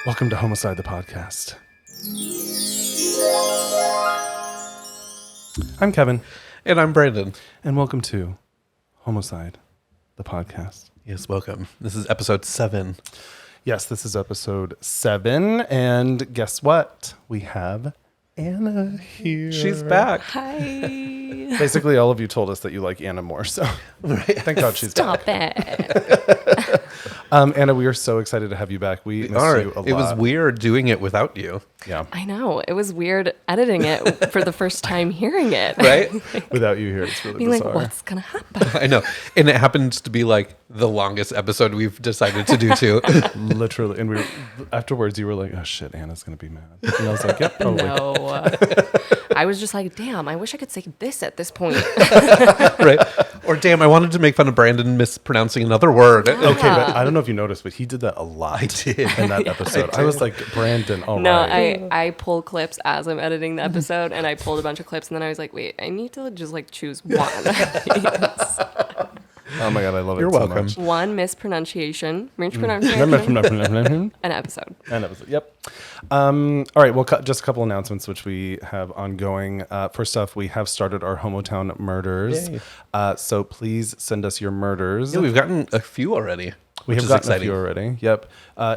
Welcome to Homocide, the podcast. I'm Kevin. And I'm Brandon. And welcome to Homocide, the podcast. Yes, welcome. This is episode 7. Yes, this is episode 7. And guess what? We have Anna here. She's back. Hi. Basically, all of you told us that you like Anna more, so thank God she's back. Stop it. Anna, we are so excited to have you back. We miss you a lot. It was weird doing it without you. Yeah. I know. It was weird editing it for the first time hearing it. Right? Without you here, it's really Being bizarre. like, what's going to happen? I know. And it happens to be like the longest episode we've decided to do too. Literally. And afterwards, you were like, oh shit, Anna's going to be mad. And I was like, yep, probably. No. I was just like, damn, I wish I could say this at this point. Right? Or damn, I wanted to make fun of Brandon mispronouncing another word. Okay, but I don't know if you noticed, but he did that a lot. I did. In that episode. I was like, Brandon, all No, right. I pull clips as I'm editing the episode, and I pulled a bunch of clips, and then I was like, wait, I need to just like choose one. Yes. Oh my God, I love You're it so welcome. much. One mispronunciation, An an episode. episode. Yep. All right, well, just a couple announcements which we have ongoing. First off, we have started our Homotown murders. Yay. So please send us your murders. Yeah, we've gotten a few already. We which have is gotten exciting. a few already. Yep.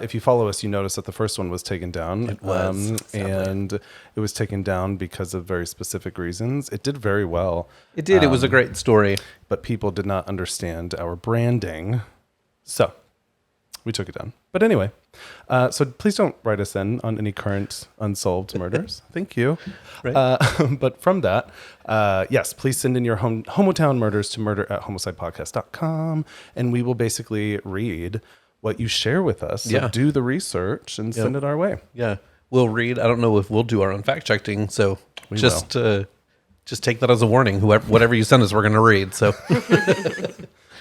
If you follow us, you notice that the first one was taken down. It was, sadly. And it was taken down because of very specific reasons. It did very well. It did. It was a great story. But people did not understand our branding. So we took it down. But anyway, so please don't write us in on any current unsolved murders. Thank you. Right. But from that, yes, please send in your Homotown murders to murder@homocidepodcast.com, and we will basically read what you share with us. So Yeah. do the research and send it our way. Yeah. We'll read. I don't know if we'll do our own fact checking. So just take that as a warning. Whatever you send us, we're going to read. So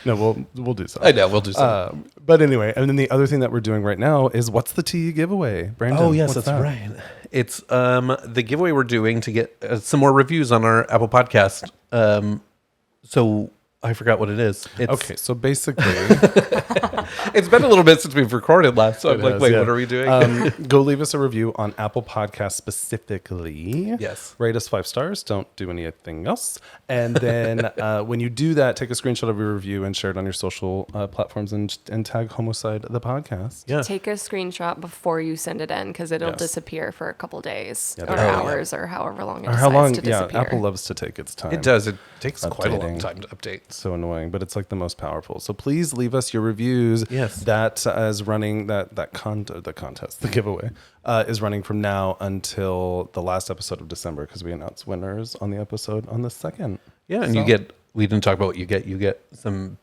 No, we'll do so. I know we'll do so. But anyway, and then the other thing that we're doing right now is what's the tea giveaway, Brandon? Oh yes, what's that's that? right. It's the giveaway we're doing to get some more reviews on our Apple Podcast. So I forgot what it is. Okay, so basically, It's been a little bit since we've recorded last, so I'm It like, has, wait, yeah. what are we doing? Go leave us a review on Apple Podcasts specifically. Yes. Rate us 5 stars. Don't do anything else. And then when you do that, take a screenshot of your review and share it on your social platforms and tag Homocide the podcast. Yeah. Take a screenshot before you send it in because it'll Yes. disappear for a couple days Yeah, or they're- hours or however long it Or decides how long? to Yeah, disappear. Apple loves to take its time. It does. It takes quite a long Updating. time to update. So annoying, but it's like the most powerful. So please leave us your reviews. Yes. That is running the contest, the giveaway is running from now until the last episode of December because we announce winners on the episode on the 2nd. Yeah, and So- you get. We didn't talk about what you get. You get some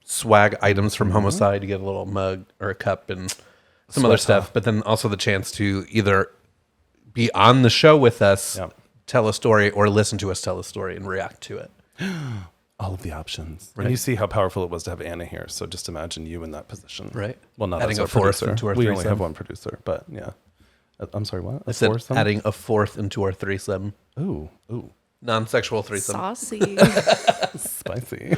swag items from Homicide. You get a little mug or a cup and some other Sweater. stuff. But then also the chance to either be on the show with us, Yep. tell a story, or listen to us tell a story and react to it. all of the options. Right. And you see how powerful it was to have Anna here. So just imagine you in that position. Right. Well, not Adding as a our fourth producer. into our We only threesome. have one producer, but yeah. I'm sorry, what? I said foursome? adding a fourth into our threesome, Ooh, non-sexual threesome. Saucy. spicy.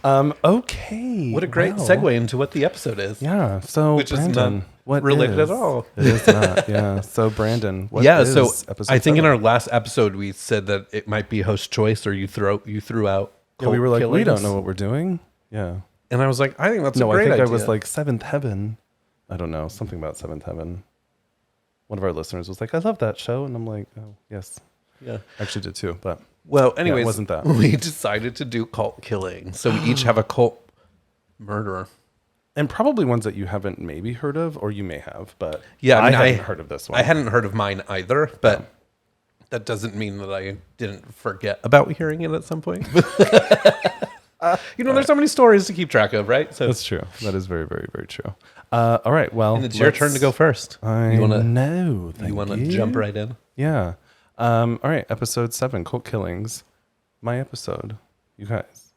Okay. What a great well, segue into what the episode is. Yeah. So Which is Brandon, not what related is- at all. It is not. Yeah. So Brandon, what Yeah, is so episode I think in 7? our last episode we said that it might be host choice, or you threw out. Yeah, we were like, we killings. don't know what we're doing. Yeah. And I was like, I think that's No, a I great think idea. I was like Seventh Heaven. I don't know, something about Seventh Heaven. One of our listeners was like, I love that show, and I'm like, oh yes, yeah. I actually did too. But Well, anyways, it wasn't that. We decided to do cult killing, so we each have a cult murderer. and probably ones that you haven't maybe heard of, or you may have, but Yeah, I mean, hadn't heard of this one. I hadn't heard of mine either, but that doesn't mean that I didn't forget about hearing it at some point. There's so many stories to keep track of, right? So That's true. That is very, very, very true. All right. Well, and it's your turn to go first. I You wanna know. you want to jump right in? Yeah. All right. Episode 7, Cult Killings. My episode. You guys.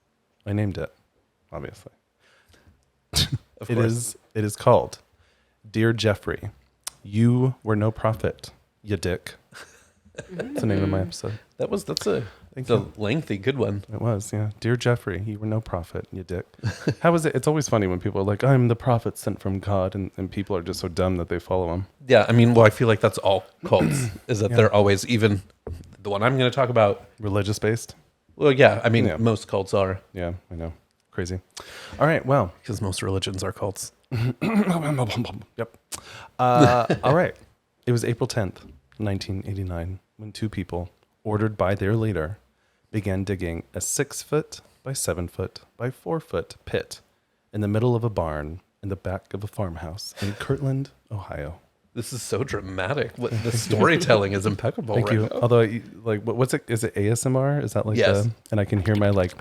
I named it, obviously. Of course. It is called Dear Jeffrey, You Were No Prophet, You Dick. That's the name of my episode. That's a Thank It's a you. lengthy, good one. It was, yeah. Dear Jeffrey, you were no prophet, you dick. How is it? It's always funny when people are like, I'm the prophet sent from God, and people are just so dumb that they follow him. Yeah, I mean, well, I feel like that's all cults, is that Yeah. they're always, even the one I'm going to talk about. Religious based? Well, yeah, I mean, Yeah. most cults are, Yeah, I know. Crazy. All right, well. because most religions are cults. Yep. All right. It was April 10th, 1989, when two people, ordered by their leader, began digging a 6-foot by 7-foot by 4-foot pit in the middle of a barn in the back of a farmhouse in Kirtland, Ohio. This is so dramatic. The storytelling is impeccable. Thank right you. now. Although, like, what's it? Is it ASMR? Is that like Yes. and I can hear my like.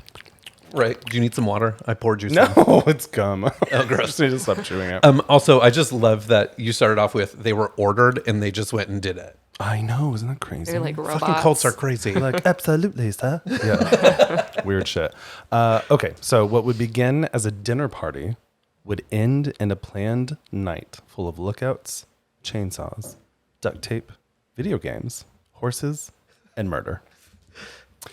Right. Do you need some water? I poured you some. No, it's gum. Oh, I gross. just need to stop chewing it. Also, I just love that you started off with they were ordered and they just went and did it. I know, isn't that crazy? They're like robots. Fucking cults are crazy. Like, absolutely, sir. Yeah. Weird shit. Okay, so what would begin as a dinner party would end in a planned night full of lookouts, chainsaws, duct tape, video games, horses, and murder.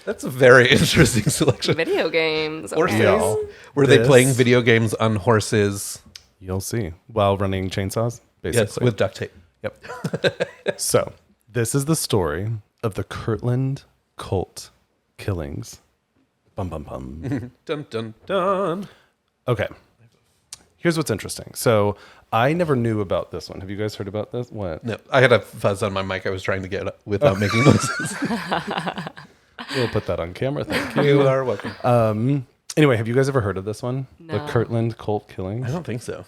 That's a very interesting selection. Video games. Horses. Okay. Yeah. Were they This- playing video games on horses? You'll see. While running chainsaws, basically. Yes, with duct tape. Yep. So, this is the story of the Kirtland cult killings. Bum, bum, bum. Dun, dun, dun. Okay. Here's what's interesting. So, I never knew about this one. Have you guys heard about this? What? No, I had a fuzz on my mic I was trying to get without making noises. We'll put that on camera. Thank you. You are welcome. Anyway, have you guys ever heard of this one? No. The Kirtland cult killings? I don't think so.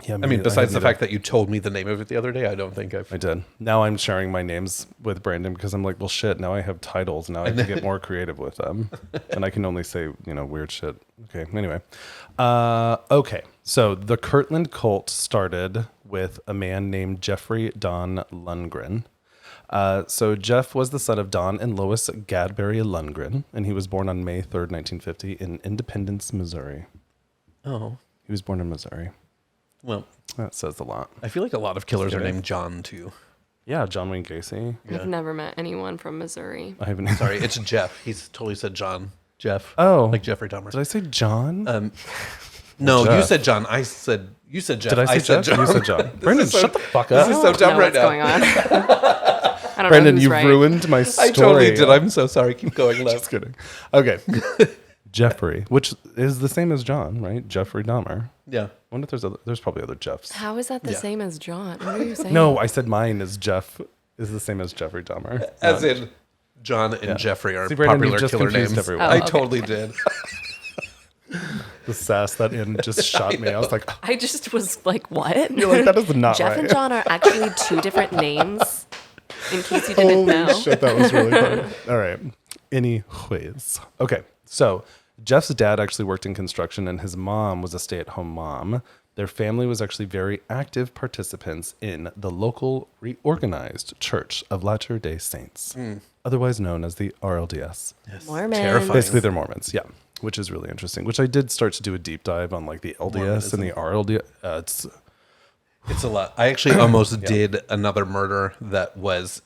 Yeah, I mean, besides the fact that you told me the name of it the other day, I don't think I've... I did. Now I'm sharing my names with Brandon because I'm like, well, shit, now I have titles. Now I can get more creative with them. And I can only say, weird shit. Okay, anyway. Okay, so the Kirtland cult started with a man named Jeffrey Don Lundgren. So Jeff was the son of Don and Lois Gadberry Lundgren, and he was born on May 3rd, 1950 in Independence, Missouri. Oh, He was born in Missouri. well, That says a lot. I feel like a lot of killers are named John, too. Yeah, John Wayne Gacy. I've never met anyone from Missouri. I haven't. Sorry, it's Jeff. He's totally said John. Jeff. Oh. Like Jeffrey Dahmer. Did I say John? No, Jeff. you said John. You said Jeff. Did I say said Jeff? John. You said John. Brandon, is so- shut the fuck This up. is I so don't dumb know right what's now. going on. I don't Brandon, know who's you've right. ruined my story. I totally did. I'm so sorry. Keep going, love. Just kidding. Okay. Jeffrey, which is the same as John, right? Jeffrey Dahmer. Yeah. I wonder if there's probably other Jeffs. How is that the Yeah. same as John? What are you saying? No, I said mine is Jeff is the same as Jeffrey Dahmer. As Not- in, John and Jeffrey are See, Brandon, popular you've just killer confused names. everyone. Oh, I okay. totally did. the sass that in just shot me. I was like, I just was like, what? you're like, that is not Jeff right. and John are actually two different names, in case you didn't know. Holy shit, that was really funny. All right. Anyways. Okay. So Jeff's dad actually worked in construction and his mom was a stay-at-home mom. Their family was actually very active participants in the local reorganized Church of Latter-day Saints, otherwise known as the RLDS. Yes. Mormons. Terrifying. Basically, they're Mormons, yeah, which is really interesting, which I did start to do a deep dive on like the LDS and the RLDS. It's a lot. I actually almost did another murder that was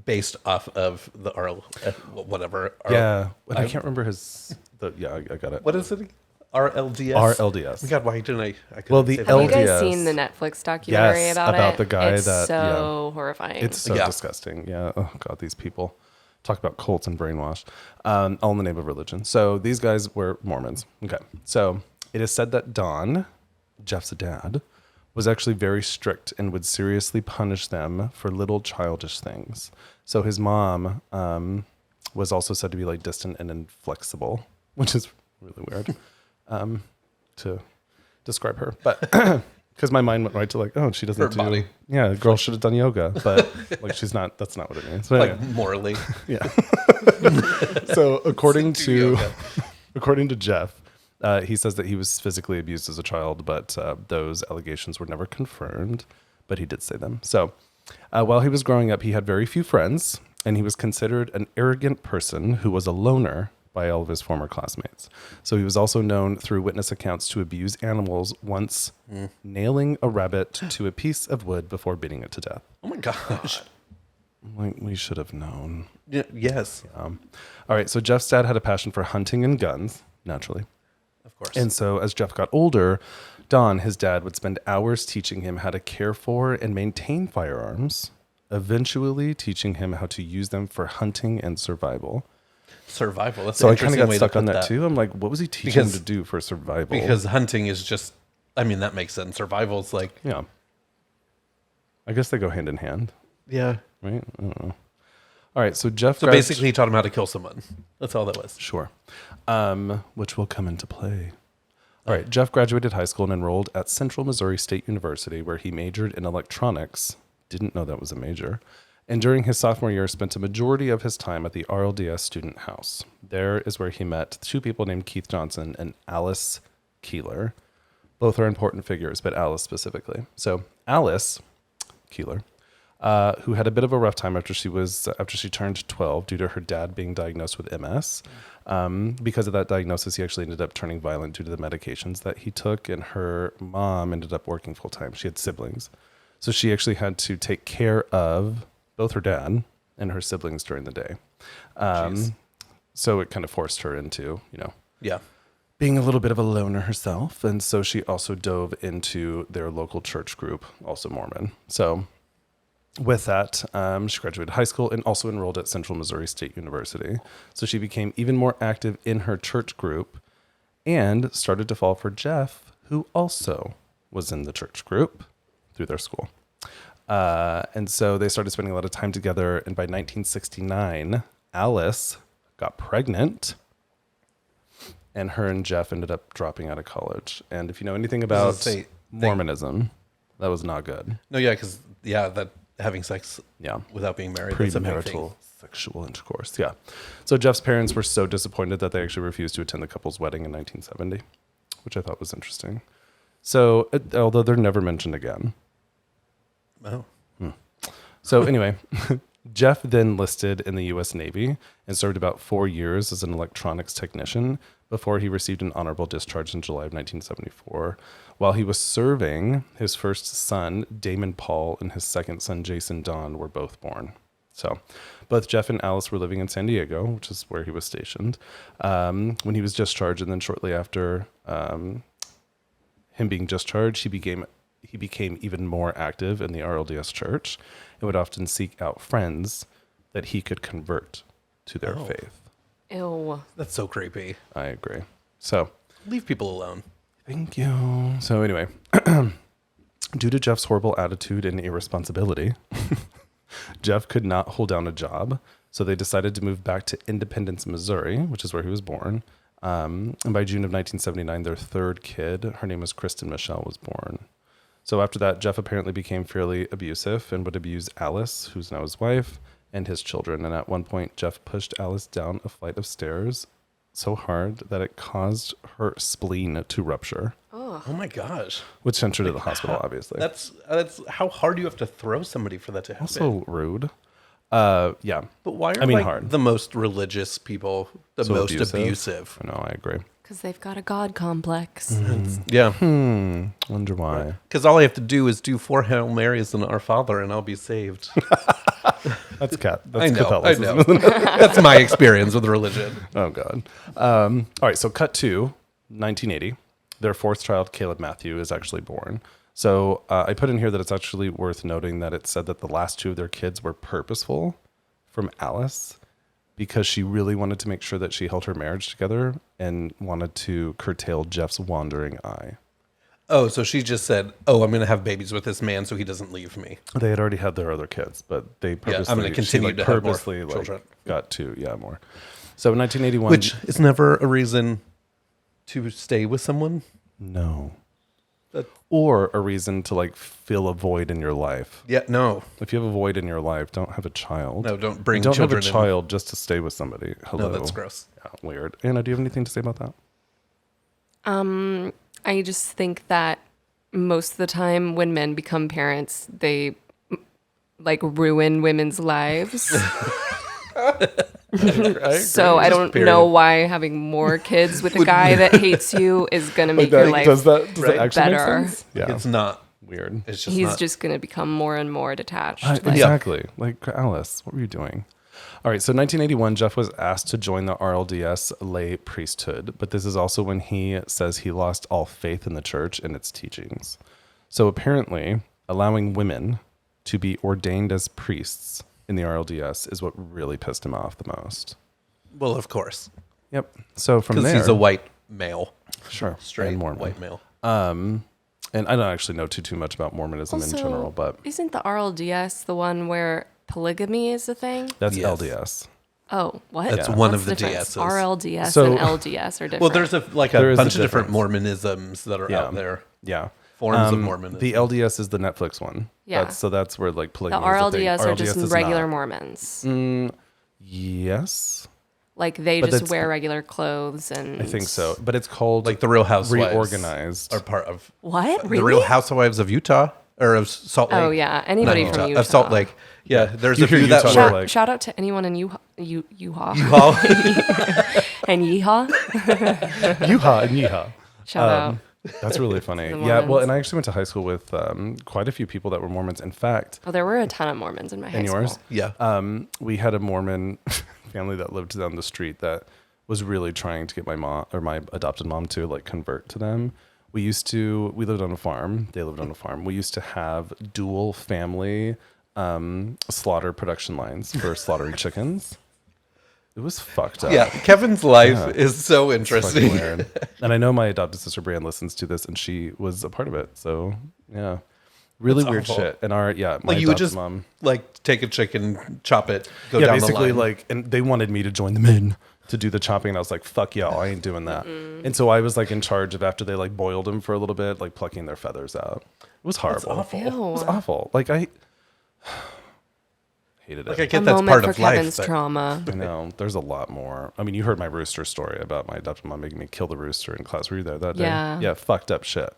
based off of the whatever. Yeah, but I can't remember I got it. What is it? RLDS. RLDS. Oh my God, why didn't I? Well, the Have you guys LDS. seen the Netflix documentary Yes, about about it? the guy it's that- so horrifying. It's so Yeah. disgusting. Yeah. Oh God, these people talk about cults and brainwash, all in the name of religion. So these guys were Mormons. Okay. So it is said that Don, Jeff's dad, was actually very strict and would seriously punish them for little childish things. So his mom was also said to be like distant and inflexible, which is really weird to describe her. But because my mind went right to like, oh, she doesn't Her do. body. Yeah, the girl should have done yoga, but like she's not. That's not what it means. But Like anyway, morally. yeah. So according Do to yoga. according to Jeff, he says that he was physically abused as a child, but those allegations were never confirmed. But he did say them. So while he was growing up, he had very few friends, and he was considered an arrogant person who was a loner by all of his former classmates. So he was also known through witness accounts to abuse animals, once nailing a rabbit to a piece of wood before beating it to death. Oh my gosh. Like, we should have known. Yes, All right, so Jeff's dad had a passion for hunting and guns, naturally. of course. And so as Jeff got older, Don, his dad, would spend hours teaching him how to care for and maintain firearms, eventually teaching him how to use them for hunting and survival. Survival. That's So an I kind of interesting got way to stuck on put that too. I'm like, what was he teaching him to do for survival? Because hunting is just, I mean, that makes sense. Survival's like, yeah, I guess they go hand in hand, yeah. right? I don't know. All right, so Jeff. So basically, he taught him how to kill someone. That's all that was. Sure. Which will come into play. All right, Jeff graduated high school and enrolled at Central Missouri State University, where he majored in electronics. Didn't know that was a major. And during his sophomore year, spent a majority of his time at the RLDS student house. There is where he met two people named Keith Johnson and Alice Keeler. Both are important figures, but Alice specifically. So Alice Keeler, who had a bit of a rough time after she turned 12 due to her dad being diagnosed with MS. Because of that diagnosis, he actually ended up turning violent due to the medications that he took, and her mom ended up working full time. She had siblings. So she actually had to take care of both her dad and her siblings during the day. So it kind of forced her into, Yeah. being a little bit of a loner herself. And so she also dove into their local church group, also Mormon. So with that, she graduated high school and also enrolled at Central Missouri State University. So she became even more active in her church group and started to fall for Jeff, who also was in the church group through their school. And so they started spending a lot of time together. And by 1969, Alice got pregnant. And her and Jeff ended up dropping out of college. And if you know anything about Mormonism, that was not good. No, yeah, because, that having sex Yeah. without being married, that's a big thing. Premarital sexual intercourse. Yeah. So Jeff's parents were so disappointed that they actually refused to attend the couple's wedding in 1970, which I thought was interesting. So, although they're never mentioned again. Oh. So anyway, Jeff then listed in the U.S. Navy and served about 4 years as an electronics technician before he received an honorable discharge in July of 1974. While he was serving, his first son, Damon Paul, and his second son, Jason Don, were both born. So both Jeff and Alice were living in San Diego, which is where he was stationed, when he was discharged. And then shortly after him being discharged, he became even more active in the RLDS church and would often seek out friends that he could convert to their faith. Ew. That's so creepy. I agree. So Leave people alone. thank you. So anyway, due to Jeff's horrible attitude and irresponsibility, Jeff could not hold down a job. So they decided to move back to Independence, Missouri, which is where he was born. And by June of 1979, their third kid, her name was Kristen Michelle, was born. So after that, Jeff apparently became fairly abusive and would abuse Alice, who's now his wife, and his children. And at one point, Jeff pushed Alice down a flight of stairs so hard that it caused her spleen to rupture, Oh my gosh. which sent her to the hospital, obviously. That's how hard you have to throw somebody for that to happen. Also rude. Yeah. But why are hard. the most religious people the So most abusive? I know, I agree. Because they've got a God complex. Yeah. Wonder why. Because all I have to do is do 4 Hail Marys and Our Father and I'll be saved. That's I know. Catholicism. That's my experience with religion. Oh, God. All right, so cut to 1980. Their fourth child, Caleb Matthew, is actually born. So I put in here that it's actually worth noting that it said that the last 2 of their kids were purposeful from Alice because she really wanted to make sure that she held her marriage together and wanted to curtail Jeff's wandering eye. Oh, so she just said, I'm going to have babies with this man so he doesn't leave me. They had already had their other kids, but they purposely, I'm gonna continue to have more children. got 2, more. So in 1981, Which is never a reason to stay with someone. no, or a reason to fill a void in your life. Yeah, no. If you have a void in your life, don't have a child. No, don't bring Don't have children a child just to stay with somebody. Hello. No, that's gross. Yeah, weird. Anna, do you have anything to say about that? I just think that most of the time when men become parents, they ruin women's lives. So I don't know why having more kids with a guy that hates you is going to make your life does that actually better. make sense? Yeah. It's not. Weird. It's just He's not, just going to become more and more detached. Exactly. Like, Alice, what were you doing? All right, so 1981, Jeff was asked to join the RLDS lay priesthood, but this is also when he says he lost all faith in the church and its teachings. So apparently, allowing women to be ordained as priests in the RLDS is what really pissed him off the most. well, of course. Yep. So from Because there, he's a white male. sure, Straight and Mormon. white male. And I don't actually know too much about Mormonism in general, but isn't the RLDS the one where polygamy is a thing? that's Yes. LDS. Oh, what? That's one What's of the difference? DSs. RLDS So- and LDS are different. Well, there's a There is a bunch of different difference. Mormonisms that are Yeah. out there. Yeah. Forms of Mormonism. The LDS is the Netflix one. Yeah. So that's where like the polygamy is a thing. RLDS are just is regular not. Mormons. Yes. Like they But just that's- wear regular clothes and I think so. But it's called Like the Real Housewives Reorganized. are part of What? Really? the Real Housewives of Utah or of Salt Lake. Oh yeah, anybody Not from Utah. Of Salt Lake. Yeah, there's You a few hear that Utah, were you're Shout, like- shout out to anyone in Utah Well, and Yeehaw. Yeehaw and yeehaw. Shout out. That's really funny. The Yeah, well, Mormons. and I actually went to high school with quite a few people that were Mormons. In fact, Oh, there were a ton of Mormons in my high in school. yours, yeah. we had a Mormon family that lived down the street that was really trying to get my mom or my adopted mom to like convert to them. We lived on a farm. They lived on a farm. We used to have dual family slaughter production lines for slaughtering chickens. It was fucked up. Yeah, Kevin's life Yeah. is so Fucking interesting. weird. And I know my adopted sister Brianne listens to this, and she was a part of it. So yeah, really That's weird awful. shit. And my Like you would adopted just mom, like take a chicken, chop it, go yeah, down basically the line. like, and they wanted me to join them in to do the chopping, and I was like, fuck y'all, I ain't doing that. And so I was like in charge of, after they like boiled them for a little bit, like plucking their feathers out. It was horrible. awful. It was Ew. awful. Like I hated Like I it. get A that's moment part for of life. Kevin's but- trauma. I know there's a lot more. I mean, you heard my rooster story about my adopted mom making me kill the rooster in class. Were you there that day? Yeah. Yeah, fucked up shit.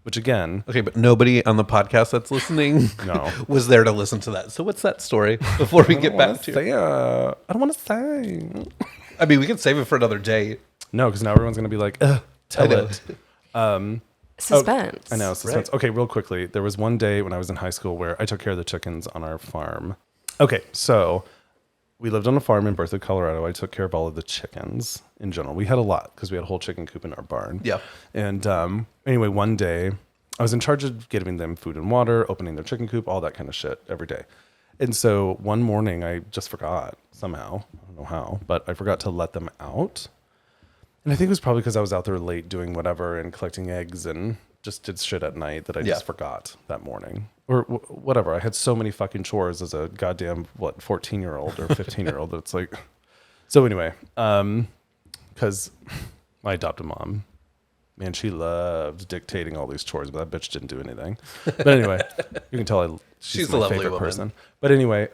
Which again, Okay, but nobody on the podcast that's listening No. was there to listen to that. So what's that story before we get back to? I don't want to say. I mean, we can save it for another day. No, because now everyone's gonna be like, tell know. it. Suspense. I know, suspense. Okay, real quickly. There was one day when I was in high school where I took care of the chickens on our farm. Okay, so we lived on a farm in Berthoud, Colorado. I took care of all of the chickens in general. We had a lot because we had a whole chicken coop in our barn. Yeah. And anyway, one day I was in charge of giving them food and water, opening their chicken coop, all that kind of shit every day. And so one morning I just forgot somehow. I don't know how, but I forgot to let them out. And I think it was probably because I was out there late doing whatever and collecting eggs and just did shit at night that I just forgot that morning. Or whatever. I had so many fucking chores as a goddamn, 14-year-old or 15-year-old that it's like... So anyway, because my adopted mom, man, she loved dictating all these chores, but that bitch didn't do anything. But anyway, you can tell she's a my lovely favorite woman. person. But anyway,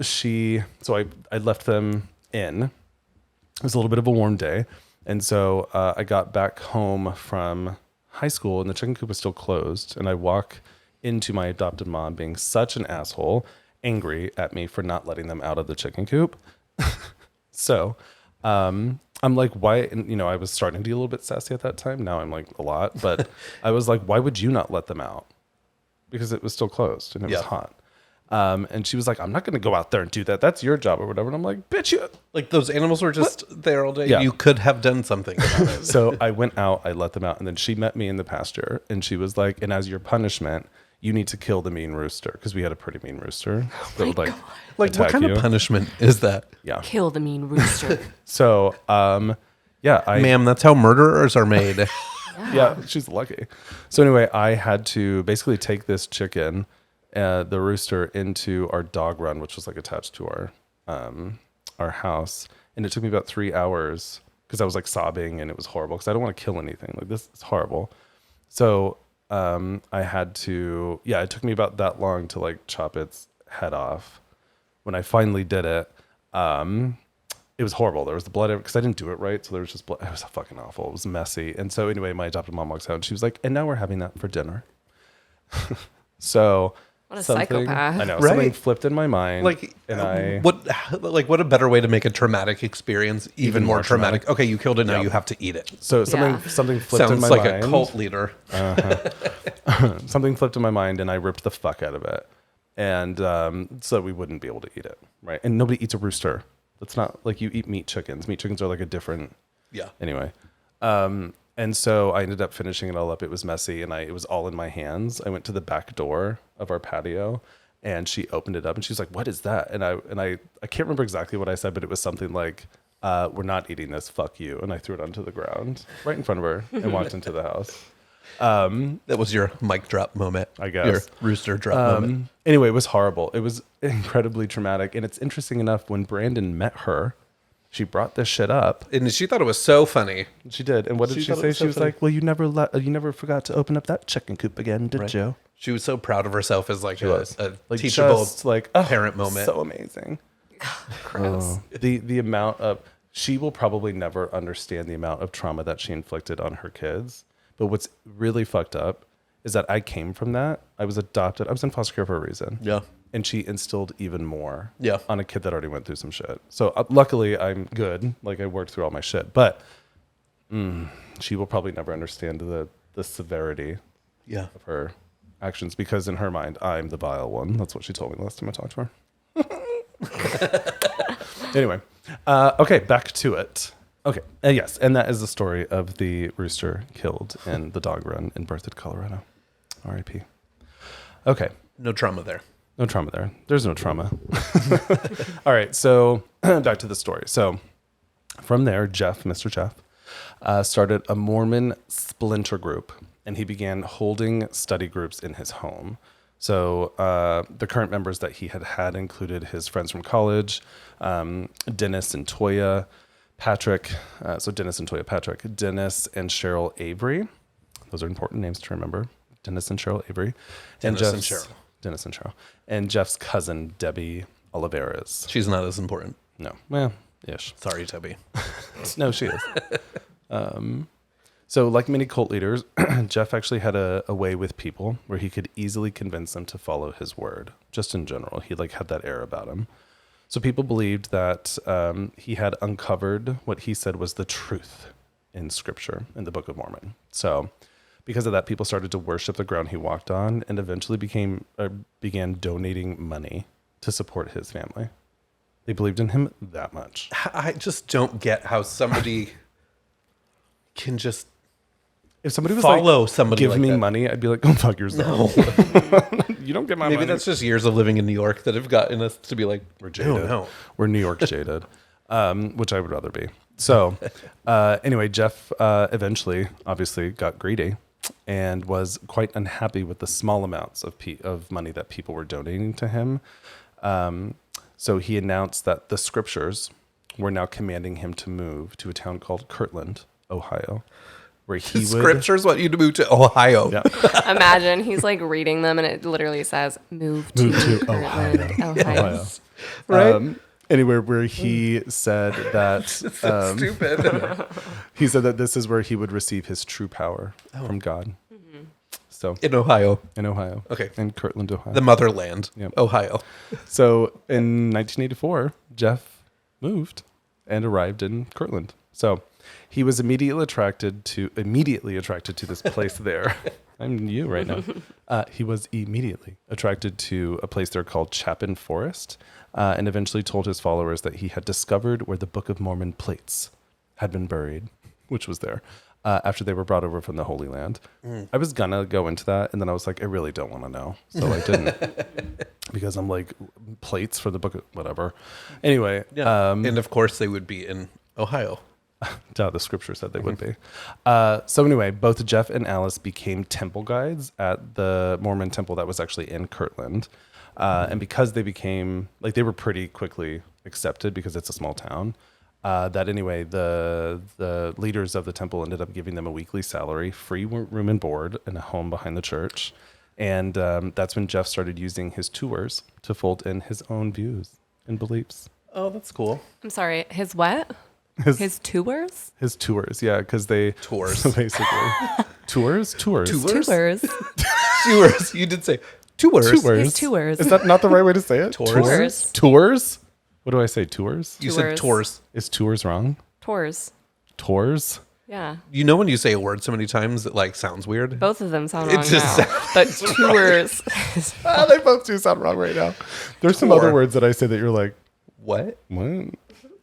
so I left them in. It was a little bit of a warm day. And so I got back home from high school and the chicken coop was still closed. And I walk into my adopted mom being such an asshole, angry at me for not letting them out of the chicken coop. So I'm like, why? And, I was starting to be a little bit sassy at that time. Now I'm like a lot. But I was like, why would you not let them out? Because it was still closed and it was hot. And she was like, I'm not going to go out there and do that. That's your job or whatever. And I'm like, bitch, you... Like those animals were just there all day. Yeah. You could have done something about it. So I went out, I let them out, and then she met me in the pasture, and she was like, and as your punishment, you need to kill the mean rooster, because we had a pretty mean rooster that would like Like attack what kind you. of punishment is that? Yeah. Kill the mean rooster. So, yeah, Ma'am, that's how murderers are made. yeah, she's lucky. So anyway, I had to basically take this chicken, the rooster, into our dog run, which was like attached to our house, and it took me about 3 hours because I was like sobbing and it was horrible because I don't want to kill anything. Like, this is horrible. So I had to, it took me about that long to like chop its head off. When I finally did it, it was horrible. There was the blood because I didn't do it right. So there was just blood. It was fucking awful. It was messy. And so anyway, my adopted mom walks out and she was like, and now we're having that for dinner. So What a something, psychopath. I know, Right? something flipped in my mind. Like, and what a better way to make a traumatic experience even more traumatic. Okay, you killed it. Now you have to eat it. So Yeah. something flipped in Sounds my like mind. a cult leader. Something flipped in my mind, and I ripped the fuck out of it, and so we wouldn't be able to eat it, right? And nobody eats a rooster. That's not like you eat meat chickens. Meat chickens are like a different. Yeah. Anyway, and so I ended up finishing it all up. It was messy, and it was all in my hands. I went to the back door of our patio, and she opened it up, and she was like, "What is that?" And I can't remember exactly what I said, but it was something like, "We're not eating this. Fuck you!" And I threw it onto the ground right in front of her and walked into the house. That was your mic drop moment. I guess. Your rooster drop moment. Anyway, it was horrible. It was incredibly traumatic. And it's interesting enough, when Brandon met her, she brought this shit up. And she thought it was so funny. She did. And what did she thought it say? was so She was funny. like, "Well, you never forgot to open up that chicken coop again, did you?" She was so proud of herself as like a Like, teachable just like parent moment. So amazing. Gross. The amount of, she will probably never understand the amount of trauma that she inflicted on her kids. But what's really fucked up is that I came from that. I was adopted. I was in foster care for a reason. Yeah. And she instilled even more Yeah. on a kid that already went through some shit. So luckily I'm good. Like, I worked through all my shit, but she will probably never understand the severity Yeah. of her actions, because in her mind, I'm the vile one. That's what she told me the last time I talked to her. Anyway, okay, back to it. Okay, yes, and that is the story of the rooster killed in the dog run in Berthoud, Colorado. R.I.P. Okay, No trauma there. no trauma there. There's no trauma. All right, so back to the story. So from there, Mr. Jeff, started a Mormon splinter group, and he began holding study groups in his home. So the current members that he had included his friends from college, Dennis and Toya Patrick. So Dennis and Toya Patrick, Dennis and Cheryl Avery. Those are important names to remember. Dennis and Cheryl Avery. Dennis and Jeff's- Cheryl. Dennis and Cheryl. And Jeff's cousin, Debbie Olivares. She's not as important. No, well, ish. Sorry, Toby. No, she is. So like many cult leaders, Jeff actually had a way with people where he could easily convince them to follow his word. Just in general, he had that air about him. So people believed that he had uncovered what he said was the truth in Scripture, in the Book of Mormon. So because of that, people started to worship the ground he walked on, and eventually began donating money to support his family. They believed in him that much. I just don't get how somebody can just If somebody was follow like, somebody give like me that. money, I'd be like, go fuck yourself. You don't get my Maybe money. that's just years of living in New York that have gotten us to be like, We're jaded. No. We're New York jaded, which I would rather be. So anyway, Jeff eventually obviously got greedy and was quite unhappy with the small amounts of money that people were donating to him. So he announced that the scriptures were now commanding him to move to a town called Kirtland, Ohio, where he would... Scriptures want you to move to Ohio. Yeah. Imagine he's like reading them and it literally says, move to Kirtland, Ohio. Right? Anywhere where he said that... Stupid. he said that this is where he would receive his true power from God. So In Ohio. in Ohio. Okay. In Kirtland, Ohio. The motherland. Yep. Ohio. So in 1984, Jeff moved and arrived in Kirtland. So he was immediately attracted to this place there. I'm you right now. He was immediately attracted to a place there called Chapin Forest, and eventually told his followers that he had discovered where the Book of Mormon plates had been buried, which was there. After they were brought over from the Holy Land. I was gonna go into that, and then I was like, I really don't want to know, so I didn't, because I'm like, plates for the book, whatever. Anyway, Yeah. And of course they would be in Ohio. the scripture said they would be. So anyway, both Jeff and Alice became temple guides at the Mormon temple that was actually in Kirtland, and because they became they were pretty quickly accepted because it's a small town. That anyway, the leaders of the temple ended up giving them a weekly salary, free room and board, and a home behind the church. And that's when Jeff started using his tours to fold in his own views and beliefs. Oh, that's cool. I'm sorry, his what? His tours? His tours, yeah, because they... Tours. So basically. Tours? Tours? Tours. Tours. You did say Tours. His tours. Is that not the right way to say it? Tours. Tours? What do I say? Tours? You said Tours. tours. Is tours wrong? Tours. Tours? Yeah. You know when you say a word so many times it like sounds weird? Both of them sound It wrong just now. But tours. They both do sound wrong right now. There's some Tour. other words that I say that you're like, What? what?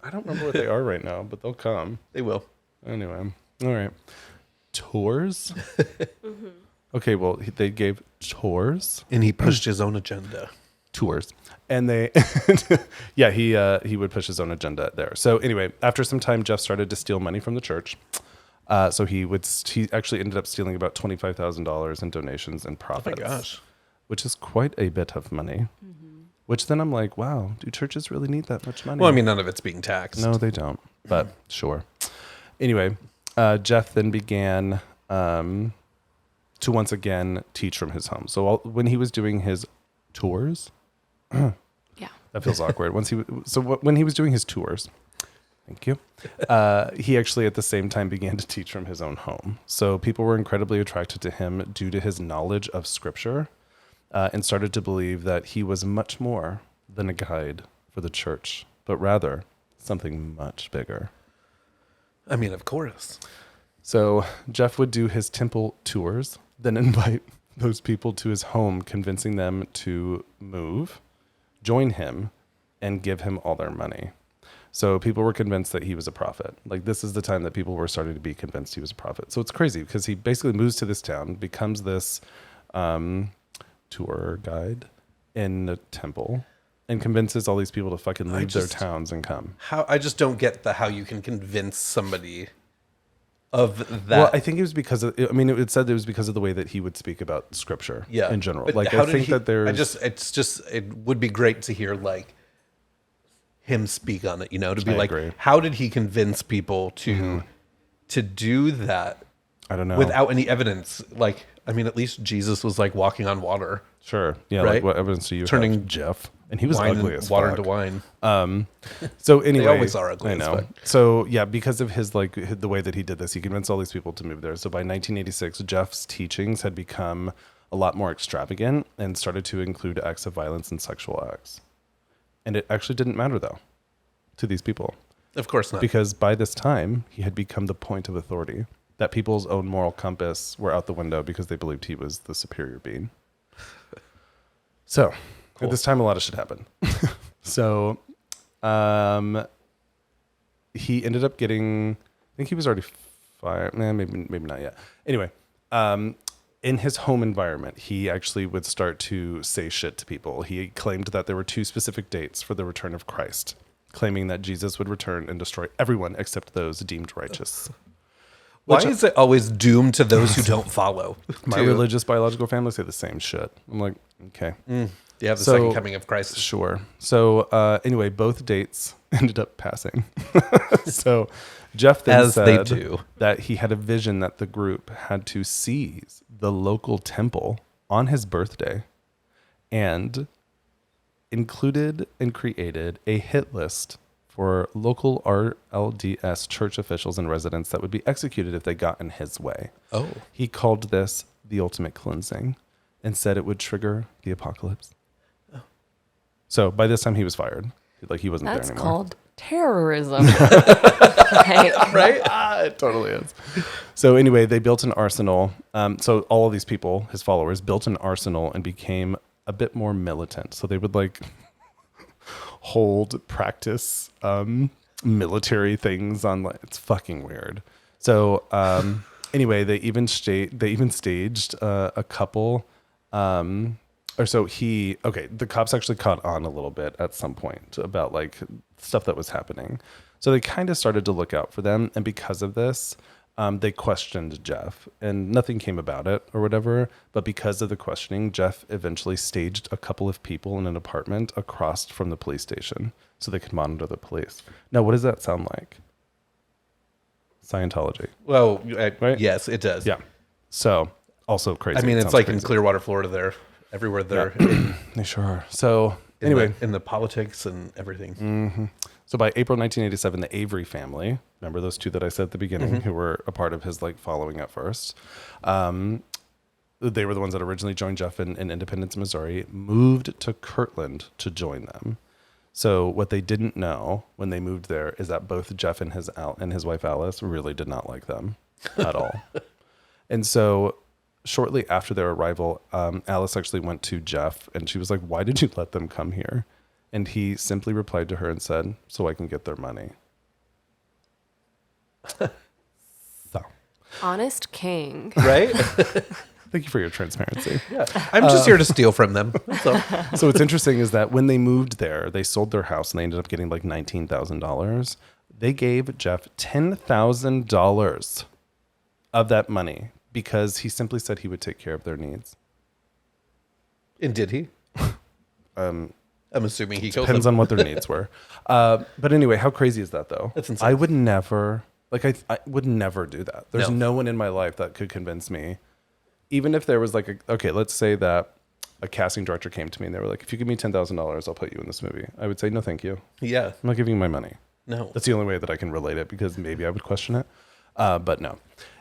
I don't remember what they are right now, but they'll come. They will. Anyway. All right. Tours? Okay, well, they gave tours. And he pushed his own agenda. Tours. And they, yeah, he would push his own agenda there. So anyway, after some time, Jeff started to steal money from the church. So he actually ended up stealing about $25,000 in donations and profits. Oh my gosh. Which is quite a bit of money. Which then I'm like, wow, do churches really need that much money? Well, I mean, none of it's being taxed. No, they don't. But sure. Anyway, Jeff then began to once again teach from his home. So when he was doing his tours, Yeah. that feels awkward. When he was doing his tours, thank you, he actually at the same time began to teach from his own home. So people were incredibly attracted to him due to his knowledge of scripture, and started to believe that he was much more than a guide for the church, but rather something much bigger. I mean, of course. So Jeff would do his temple tours, then invite those people to his home, convincing them to move, join him, and give him all their money. So people were convinced that he was a prophet. Like, this is the time that people were starting to be convinced he was a prophet. So it's crazy because he basically moves to this town, becomes this tour guide in the temple, and convinces all these people to fucking leave their towns and come. I just don't get how you can convince somebody of that. Well, I think it was because of, it said it was because of the way that he would speak about scripture in general. But like, how I did think he- that there's, it would be great to hear like him speak on it, to be I like, agree. how did he convince people to do that I don't know. without any evidence? Like, I mean, at least Jesus was like walking on water, Sure. Yeah. Right? Like, what evidence do you Turning have, Jeff? And he was wine ugly and as water fuck. into wine. So anyway, always are ugly I as know. fuck. So yeah, because of the way that he did this, he convinced all these people to move there. So by 1986, Jeff's teachings had become a lot more extravagant and started to include acts of violence and sexual acts. And it actually didn't matter though to these people, Of course not. because by this time he had become the point of authority. That people's own moral compass were out the window because they believed he was the superior being. So at this time, a lot of shit happened. So he ended up getting, I think he was already fired. Maybe not yet. Anyway, in his home environment, he actually would start to say shit to people. He claimed that there were 2 specific dates for the return of Christ, claiming that Jesus would return and destroy everyone except those deemed righteous. Why is it always doomed to those who don't follow? My religious biological family say the same shit. I'm like, okay. You have the So- second coming of Christ. Sure. So anyway, both dates ended up passing. So Jeff then As they said do. that he had a vision that the group had to seize the local temple on his birthday and included and created a hit list for local RLDS church officials and residents that would be executed if they got in his way. Oh. He called this the ultimate cleansing and said it would trigger the apocalypse. So by this time he was fired. Like, he wasn't That's there anymore. called terrorism. Right? Right? It totally is. So anyway, they built an arsenal. So all of these people, his followers, built an arsenal and became a bit more militant. So they would like practice military things on, like, it's fucking weird. So anyway, they even staged a couple the cops actually caught on a little bit at some point about like stuff that was happening. So they kind of started to look out for them. And because of this, they questioned Jeff, and nothing came about it or whatever. But because of the questioning, Jeff eventually staged a couple of people in an apartment across from the police station so they could monitor the police. Now, what does that sound like? Scientology. Well, Right? yes, it does. Yeah. So also crazy. I mean, It it's sounds like in crazy. Clearwater, Florida, there, everywhere there, They sure are. So anyway, in the politics and everything. so by April 1987, the Avery family, remember those 2 that I said at the beginning, who were a part of his like following at first, they were the ones that originally joined Jeff in Independence, Missouri, moved to Kirtland to join them. So what they didn't know when they moved there is that both Jeff and his wife Alice really did not like them at all. And so shortly after their arrival, Alice actually went to Jeff and she was like, "Why did you let them come here?" And he simply replied to her and said, "So I can get their money." So, Honest king. Right? thank you for your transparency. Yeah. I'm just here to steal from them. That's all. So what's interesting is that when they moved there, they sold their house and they ended up getting like $19,000. They gave Jeff $10,000 of that money because he simply said he would take care of their needs. And did he? I'm assuming he killed Depends them. on what their needs were. But anyway, how crazy is that though? That's insane. I would never, I would never do that. There's No. no one in my life that could convince me. Even if there was like, okay, let's say that a casting director came to me and they were like, "If you give me $10,000, I'll put you in this movie." I would say, "No, thank you. Yeah. I'm not giving you my money." No. That's the only way that I can relate it because maybe I would question it. But no.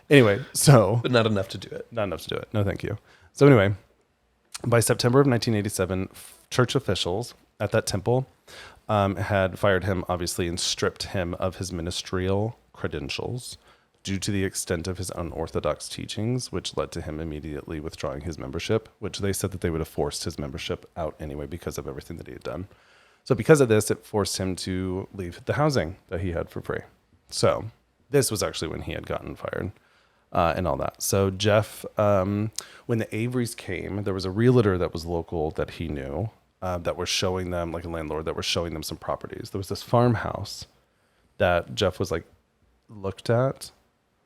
Anyway, so But not enough to do it. not enough to do it. No, thank you. So anyway, by September of 1987, church officials at that temple had fired him, obviously, and stripped him of his ministerial credentials due to the extent of his unorthodox teachings, which led to him immediately withdrawing his membership, which they said that they would have forced his membership out anyway because of everything that he had done. So because of this, it forced him to leave the housing that he had for free. So this was actually when he had gotten fired and all that. So Jeff, when the Averys came, there was a realtor that was local that he knew that was showing them, like a landlord, that was showing them some properties. There was this farmhouse that Jeff was like looked at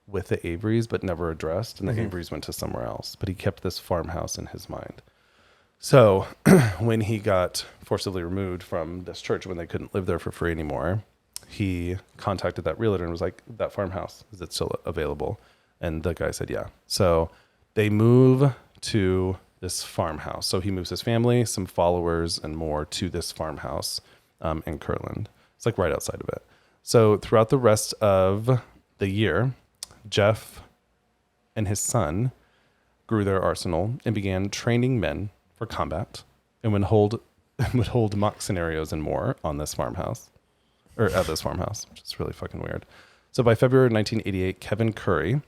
with the Averys, but never addressed. And the Averys went to somewhere else, but he kept this farmhouse in his mind. So when he got forcibly removed from this church, when they couldn't live there for free anymore, he contacted that realtor and was like, "That farmhouse, is it still available?" And the guy said, "Yeah." So they move to this farmhouse. So he moves his family, some followers, and more to this farmhouse in Kirtland. It's like right outside of it. So throughout the rest of the year, Jeff and his son grew their arsenal and began training men for combat and would hold mock scenarios and more on this farmhouse, or at this farmhouse, which is really fucking weird. So by February 1988, Kevin Curry,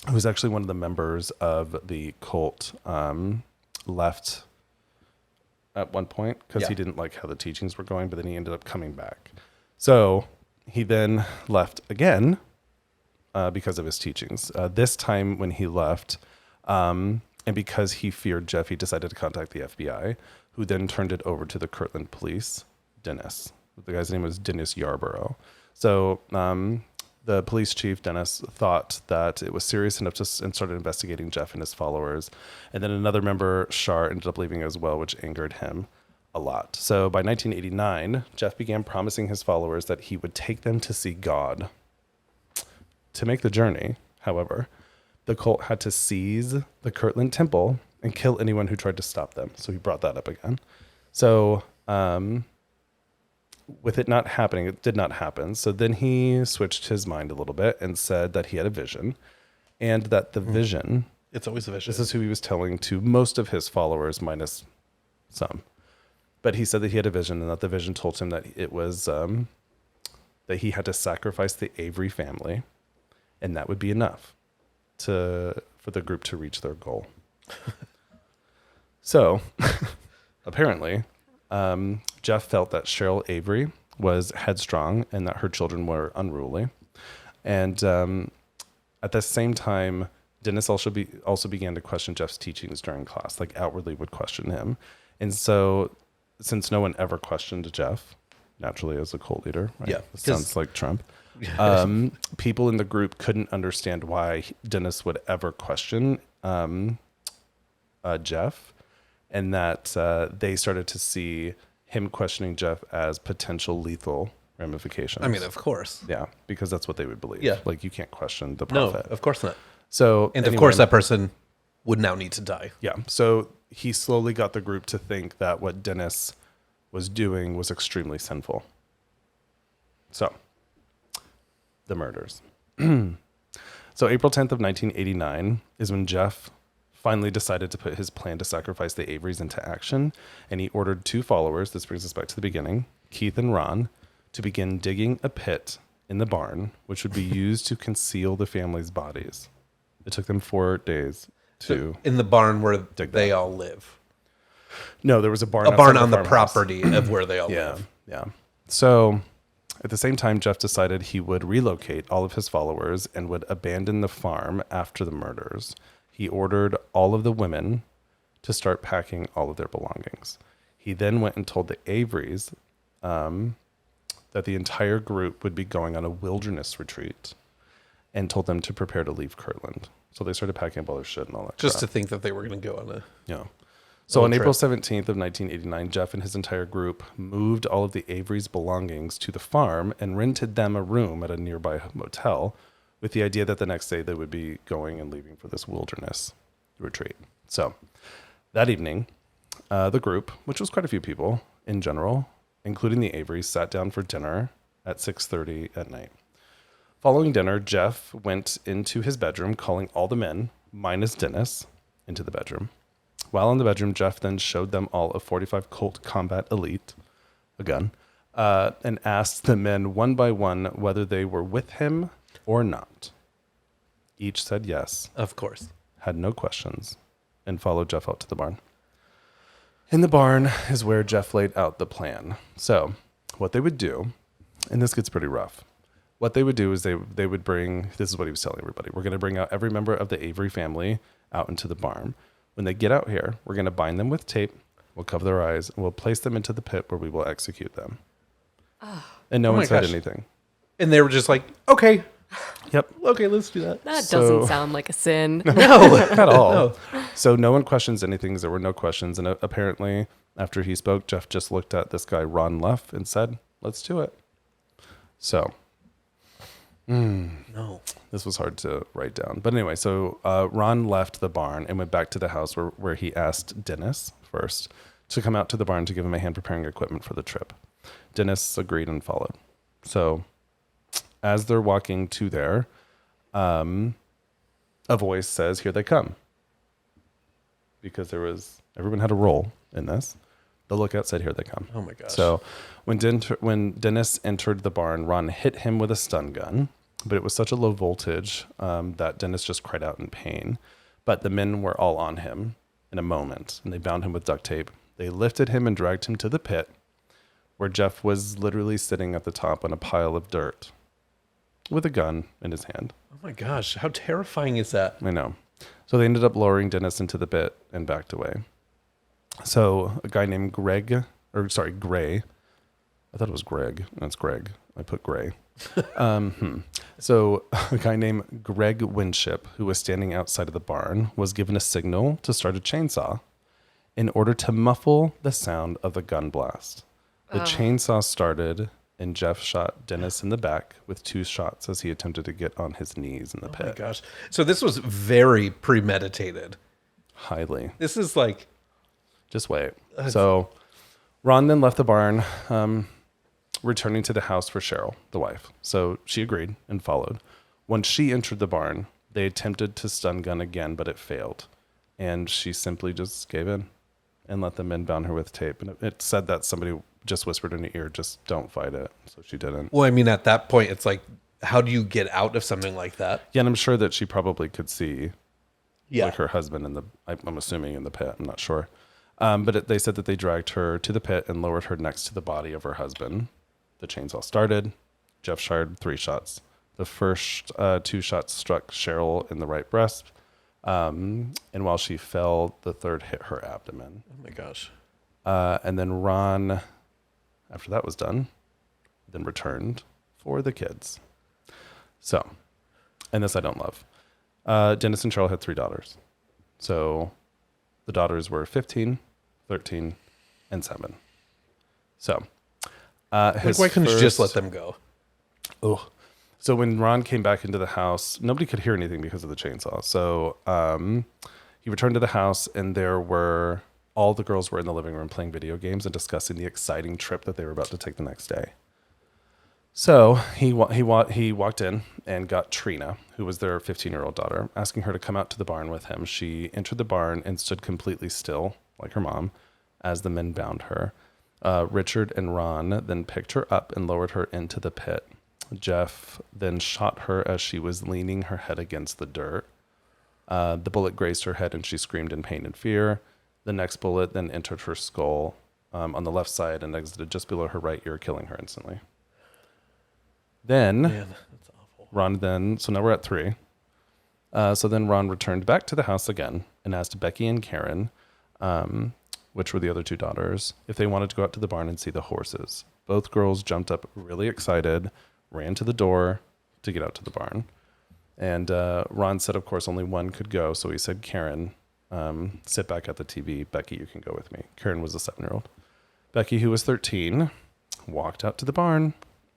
who was actually one of the members of the cult, left at one point because he didn't like how the teachings were going, but then he ended up coming back. So he then left again because of his teachings. This time when he left, and because he feared Jeff, he decided to contact the FBI, who then turned it over to the Kirtland police, Dennis. The guy's name was Dennis Yarborough. So the police chief, Dennis, thought that it was serious enough and started investigating Jeff and his followers. And then another member, Shar, ended up leaving as well, which angered him a lot. So by 1989, Jeff began promising his followers that he would take them to see God. To make the journey, however, the cult had to seize the Kirtland temple and kill anyone who tried to stop them. So he brought that up again. So with it not happening, it did not happen. So then he switched his mind a little bit and said that he had a vision, and that the vision, It's always a vision. this is who he was telling to most of his followers, minus some. But he said that he had a vision, and that the vision told him that it was that he had to sacrifice the Avery family, and that would be enough for the group to reach their goal. So apparently, Jeff felt that Cheryl Avery was headstrong and that her children were unruly. And at the same time, Dennis also began to question Jeff's teachings during class, like outwardly would question him. And so since no one ever questioned Jeff, naturally as a cult leader, right? Yeah, This sounds like Trump. People in the group couldn't understand why Dennis would ever question Jeff, and that they started to see him questioning Jeff as potential lethal ramifications. I mean, of course. Yeah, because that's what they would believe. Yeah. Like you can't question the No, prophet. of course not. So And of anyway, course, that person would now need to die. yeah. So he slowly got the group to think that what Dennis was doing was extremely sinful. So the murders. So April 10th of 1989 is when Jeff finally decided to put his plan to sacrifice the Averys into action, and he ordered 2 followers, this brings us back to the beginning, Keith and Ron, to begin digging a pit in the barn, which would be used to conceal the family's bodies. It took them 4 days to... In the barn where dig they that. all live. No, there was a barn. A barn outside on the farmhouse. property of where they all live. Yeah. So at the same time, Jeff decided he would relocate all of his followers and would abandon the farm after the murders. He ordered all of the women to start packing all of their belongings. He then went and told the Averys that the entire group would be going on a wilderness retreat and told them to prepare to leave Kirtland. So they started packing up all their shit and all that Just crap. to think that they were going to go on a... Yeah. So on trip. April 17th of 1989, Jeff and his entire group moved all of the Averys' belongings to the farm and rented them a room at a nearby motel with the idea that the next day they would be going and leaving for this wilderness retreat. So that evening, the group, which was quite a few people in general, including the Averys, sat down for dinner at 6:30 at night. Following dinner, Jeff went into his bedroom, calling all the men, minus Dennis, into the bedroom. While in the bedroom, Jeff then showed them all a .45 Colt Combat Elite, a gun, and asked the men one by one whether they were with him or not. Each said yes, Of course. had no questions, and followed Jeff out to the barn. In the barn is where Jeff laid out the plan. So what they would do, and this gets pretty rough, what they would do is they would bring, this is what he was telling everybody, we're going to bring out every member of the Avery family out into the barn. When they get out here, we're going to bind them with tape, we'll cover their eyes, and we'll place them into the pit where we will execute them. And no Oh one my said gosh. anything. And they were just like, okay, Yep. okay, let's do that. That So- doesn't sound like a sin. No. At all. No. So no one questions anything. There were no questions. And apparently, after he spoke, Jeff just looked at this guy, Ron Luff, and said, let's do it. So No. this was hard to write down. But anyway, so Ron left the barn and went back to the house where he asked Dennis first to come out to the barn to give him a hand preparing equipment for the trip. Dennis agreed and followed. So as they're walking to there, a voice says, here they come. Because everyone had a role in this. The lookout said, here they come. Oh my gosh. So when Dennis entered the barn, Ron hit him with a stun gun, but it was such a low voltage that Dennis just cried out in pain. But the men were all on him in a moment, and they bound him with duct tape. They lifted him and dragged him to the pit, where Jeff was literally sitting at the top on a pile of dirt with a gun in his hand. Oh my gosh. How terrifying is that? I know. So they ended up lowering Dennis into the pit and backed away. So a guy named Gray. I thought it was Greg. That's Greg. I put Gray. So a guy named Greg Winship, who was standing outside of the barn, was given a signal to start a chainsaw in order to muffle the sound of the gun blast. The chainsaw started, and Jeff shot Dennis in the back with 2 shots as he attempted to get on his knees in the Oh my pit. gosh. So this was very premeditated. Highly. This is like, Just wait. So Ron then left the barn, returning to the house for Cheryl, the wife. So she agreed and followed. Once she entered the barn, they attempted to stun gun again, but it failed. And she simply just gave in and let the men bound her with tape. And it said that somebody just whispered in her ear, just don't fight it. So she didn't. well, I mean, at that point, it's like, how do you get out of something like that? Yeah, and I'm sure that she probably could see Yeah. like her husband I'm assuming in the pit. I'm not sure. But they said that they dragged her to the pit and lowered her next to the body of her husband. The chainsaw started. Jeff fired 3 shots. The first 2 shots struck Cheryl in the right breast. And while she fell, the third hit her abdomen. Oh my gosh. And then Ron, after that was done, then returned for the kids. So, and this I don't love. Dennis and Cheryl had 3 daughters. So the daughters were 15, 13, and 7. So, Like, why couldn't you just let them go? Oh, so when Ron came back into the house, nobody could hear anything because of the chainsaw. So he returned to the house, and all the girls were in the living room playing video games and discussing the exciting trip that they were about to take the next day. So he walked in and got Trina, who was their 15-year-old daughter, asking her to come out to the barn with him. She entered the barn and stood completely still, like her mom, as the men bound her. Richard and Ron then picked her up and lowered her into the pit. Jeff then shot her as she was leaning her head against the dirt. The bullet grazed her head and she screamed in pain and fear. The next bullet then entered her skull on the left side and exited just below her right ear, killing her instantly. Then, Man, that's awful. Ron then, so now we're at 3. So then Ron returned back to the house again and asked Becky and Karen, which were the other 2 daughters, if they wanted to go out to the barn and see the horses. Both girls jumped up really excited, ran to the door to get out to the barn. And Ron said, of course, only one could go. So he said, Karen, sit back at the TV. Becky, you can go with me. Karen was a 7-year-old. Becky, who was 13, walked out to the barn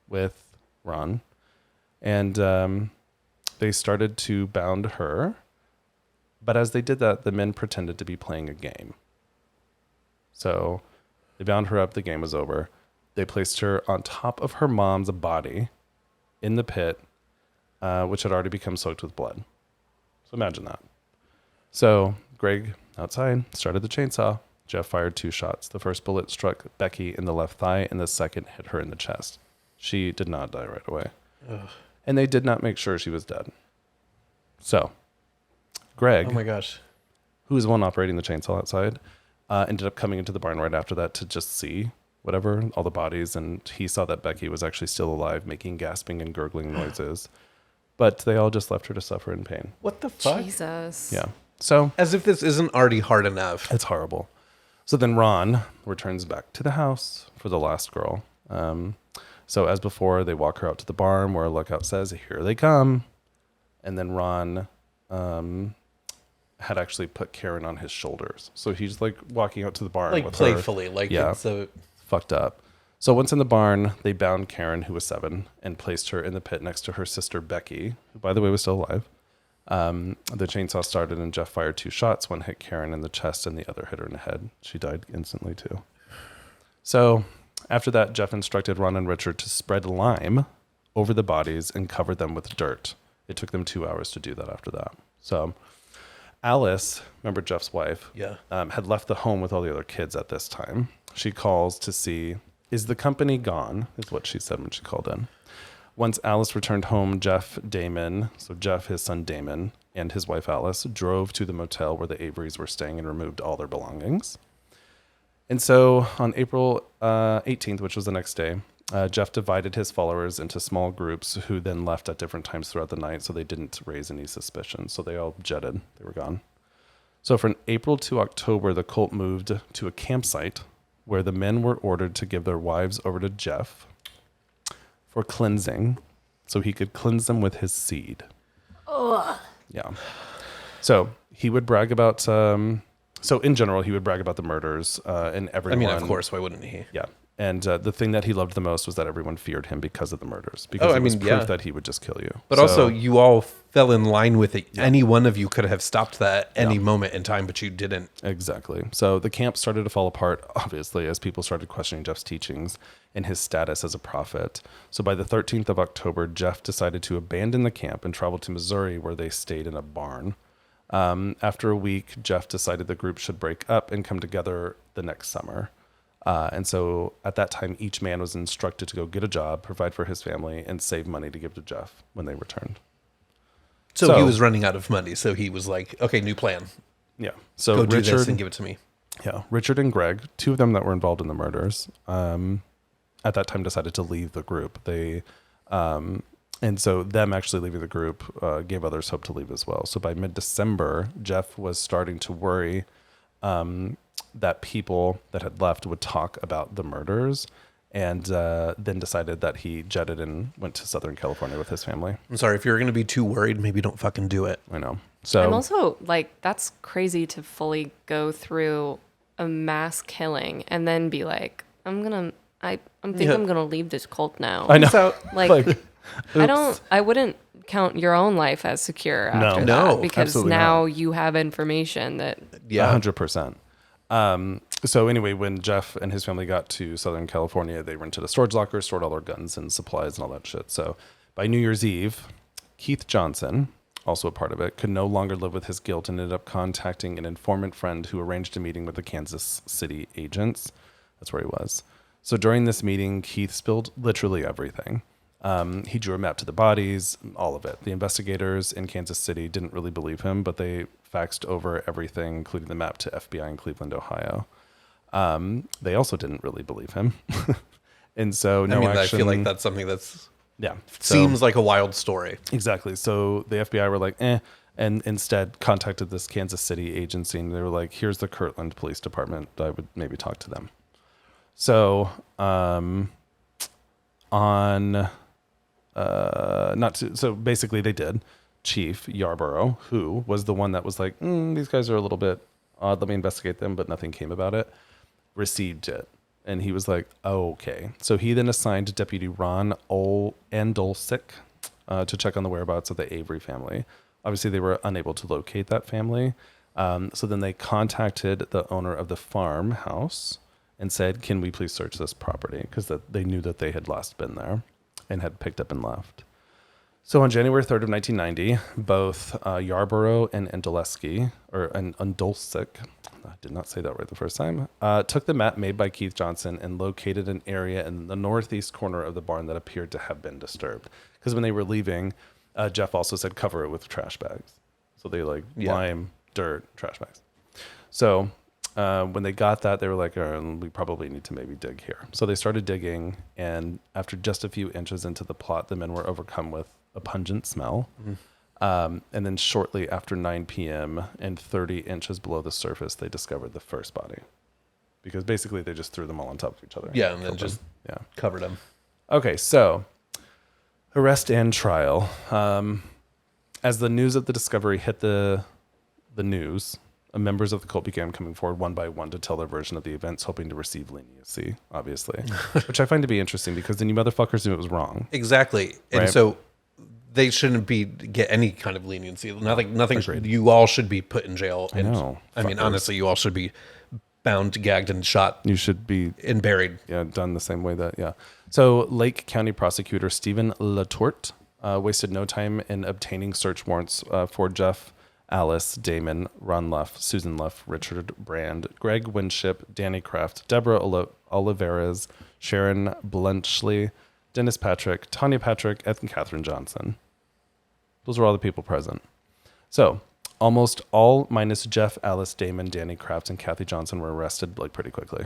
with Ron. And they started to bound her. But as they did that, the men pretended to be playing a game. So they bound her up. The game was over. They placed her on top of her mom's body in the pit, which had already become soaked with blood. So imagine that. So Greg, outside, started the chainsaw. Jeff fired 2 shots. The first bullet struck Becky in the left thigh, and the second hit her in the chest. She did not die right away. Ugh. And they did not make sure she was dead. So Greg, Oh my gosh. who was the one operating the chainsaw outside, ended up coming into the barn right after that to just see whatever, all the bodies. And he saw that Becky was actually still alive, making gasping and gurgling noises. But they all just left her to suffer in pain. What the fuck? Jesus. Yeah. So As if this isn't already hard enough. it's horrible. So then Ron returns back to the house for the last girl. So as before, they walk her out to the barn where a lookout says, "Here they come." And then Ron had actually put Karen on his shoulders. So he's like walking out to the barn Like with playfully. her. Like Yeah. it's a... Fucked up. So once in the barn, they bound Karen, who was 7, and placed her in the pit next to her sister Becky, who, by the way, was still alive. The chainsaw started and Jeff fired 2 shots. One hit Karen in the chest and the other hit her in the head. She died instantly too. So after that, Jeff instructed Ron and Richard to spread lime over the bodies and cover them with dirt. It took them 2 hours to do that after that. So Alice, remember Jeff's wife, Yeah. had left the home with all the other kids at this time. She calls to see, is the company gone, is what she said when she called in. Once Alice returned home, Jeff, his son Damon, and his wife Alice drove to the motel where the Averys were staying and removed all their belongings. And so on April 18th, which was the next day, Jeff divided his followers into small groups who then left at different times throughout the night, so they didn't raise any suspicion. So they all jetted. They were gone. So from April to October, the cult moved to a campsite where the men were ordered to give their wives over to Jeff for cleansing, so he could cleanse them with his seed. Ugh. Yeah. So he would brag about... So in general, he would brag about the murders and I everyone... mean, of course, why wouldn't he? Yeah. And the thing that he loved the most was that everyone feared him because of the murders. Because I it was mean, proof yeah. that he would just kill you. But So- also, you all fell in line with it. Any one of you could have stopped that any moment in time, but you didn't. Exactly. So the camp started to fall apart, obviously, as people started questioning Jeff's teachings and his status as a prophet. So by the 13th of October, Jeff decided to abandon the camp and travel to Missouri, where they stayed in a barn. After a week, Jeff decided the group should break up and come together the next summer. And so at that time, each man was instructed to go get a job, provide for his family, and save money to give to Jeff when they returned. So he was running out of money. So he was like, okay, new plan. Yeah. So Go do Richard, this and give it to me. Yeah, Richard and Greg, 2 of them that were involved in the murders, at that time decided to leave the group. They, and so them actually leaving the group gave others hope to leave as well. So by mid-December, Jeff was starting to worry that people that had left would talk about the murders, and then decided that he jetted and went to Southern California with his family. I'm sorry, if you're going to be too worried, maybe don't fucking do it. I know. So I'm also like, that's crazy to fully go through a mass killing and then be like, I'm gonna leave this cult now. I know. So, Like, I wouldn't count your own life as secure after No, that, because absolutely now you have information that yeah. 100%. So anyway, when Jeff and his family got to Southern California, they rented a storage locker, stored all their guns and supplies and all that shit. So by New Year's Eve, Keith Johnson, also a part of it, could no longer live with his guilt and ended up contacting an informant friend who arranged a meeting with the Kansas City agents. That's where he was. So during this meeting, Keith spilled literally everything. He drew a map to the bodies, all of it. The investigators in Kansas City didn't really believe him, but they faxed over everything, including the map to FBI in Cleveland, Ohio. They also didn't really believe him. And so no action. I feel like that's something that's yeah, seems like a wild story. Exactly. So the FBI were like, and instead contacted this Kansas City agency, and they were like, here's the Kirtland Police Department. I would maybe talk to them. So so basically they did. Chief Yarborough, who was the one that was like, these guys are a little bit odd, let me investigate them, but nothing came about it, received it. And he was like, oh, okay. So he then assigned Deputy Ron Andolsick to check on the whereabouts of the Avery family. Obviously, they were unable to locate that family. So then they contacted the owner of the farmhouse and said, can we please search this property? Because they knew that they had last been there and had picked up and left. So on January 3rd of 1990, both Yarborough and Andolsick, I did not say that right the first time, took the map made by Keith Johnson and located an area in the northeast corner of the barn that appeared to have been disturbed. Because when they were leaving, Jeff also said cover it with trash bags. So they lime, dirt, trash bags. So when they got that, they were like, we probably need to maybe dig here. So they started digging, and after just a few inches into the plot, the men were overcome with a pungent smell. And then shortly after 9 p.m. and 30 inches below the surface, they discovered the first body. Because basically they just threw them all on top of each other. Yeah, and then just covered them. Okay, so arrest and trial. As the news of the discovery hit the news, members of the cult began coming forward one by one to tell their version of the events, hoping to receive leniency, obviously. Which I find to be interesting because then you motherfuckers knew it was wrong. Exactly. And right? so they shouldn't get any kind of leniency. Nothing. Agreed. You all should be put in jail. And, I know. I mean, honestly, you all should be bound, gagged, and shot. You should be and buried. Yeah, done the same way that. So Lake County prosecutor Stephen Latourte wasted no time in obtaining search warrants for Jeff, Alice, Damon, Ron Luff, Susan Luff, Richard Brand, Greg Winship, Danny Kraft, Deborah Olivares, Sharon Blunchley, Dennis Patrick, Tanya Patrick, and Catherine Johnson. Those are all the people present. So almost all minus Jeff, Alice, Damon, Danny Kraft, and Kathy Johnson were arrested pretty quickly.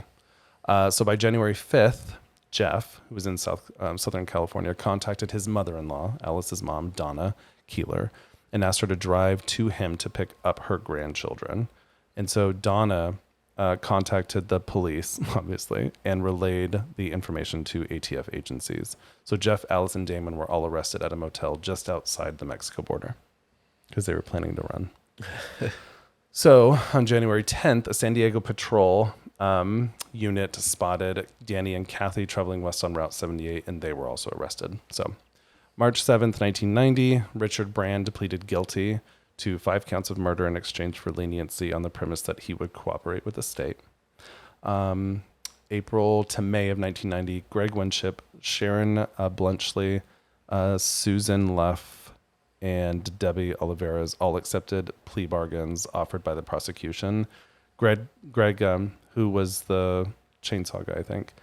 So by January 5th, Jeff, who was in Southern California, contacted his mother-in-law, Alice's mom, Donna Keeler, and asked her to drive to him to pick up her grandchildren. And so Donna contacted the police, obviously, and relayed the information to ATF agencies. So Jeff, Alice, and Damon were all arrested at a motel just outside the Mexico border because they were planning to run. So on January 10th, a San Diego patrol unit spotted Danny and Kathy traveling west on Route 78, and they were also arrested. So March 7th, 1990, Richard Brand pleaded guilty to 5 counts of murder in exchange for leniency on the premise that he would cooperate with the state. April to May of 1990, Greg Winship, Sharon Blunchley, Susan Luff, and Debbie Olivares all accepted plea bargains offered by the prosecution. Greg who was the chainsaw guy, I think,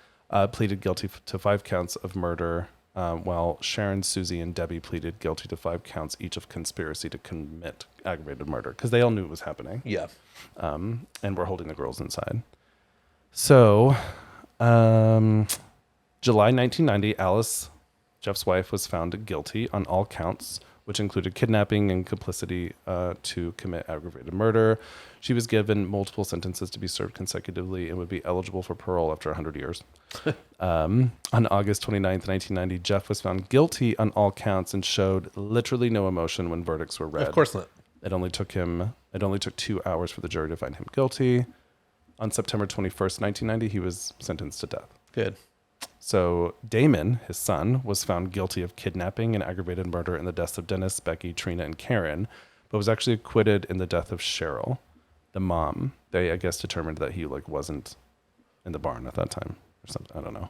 pleaded guilty to 5 counts of murder, while Sharon, Susie, and Debbie pleaded guilty to 5 counts each of conspiracy to commit aggravated murder because they all knew it was happening. Yeah. And were holding the girls inside. So, July 1990, Alice, Jeff's wife, was found guilty on all counts, which included kidnapping and complicity to commit aggravated murder. She was given multiple sentences to be served consecutively and would be eligible for parole after 100 years. On August 29th, 1990, Jeff was found guilty on all counts and showed literally no emotion when verdicts were read. Of course not. It only took 2 hours for the jury to find him guilty. On September 21st, 1990, he was sentenced to death. Good. So Damon, his son, was found guilty of kidnapping and aggravated murder in the deaths of Dennis, Becky, Trina, and Karen, but was actually acquitted in the death of Cheryl, the mom. They, I guess, determined that he wasn't in the barn at that time or something. I don't know.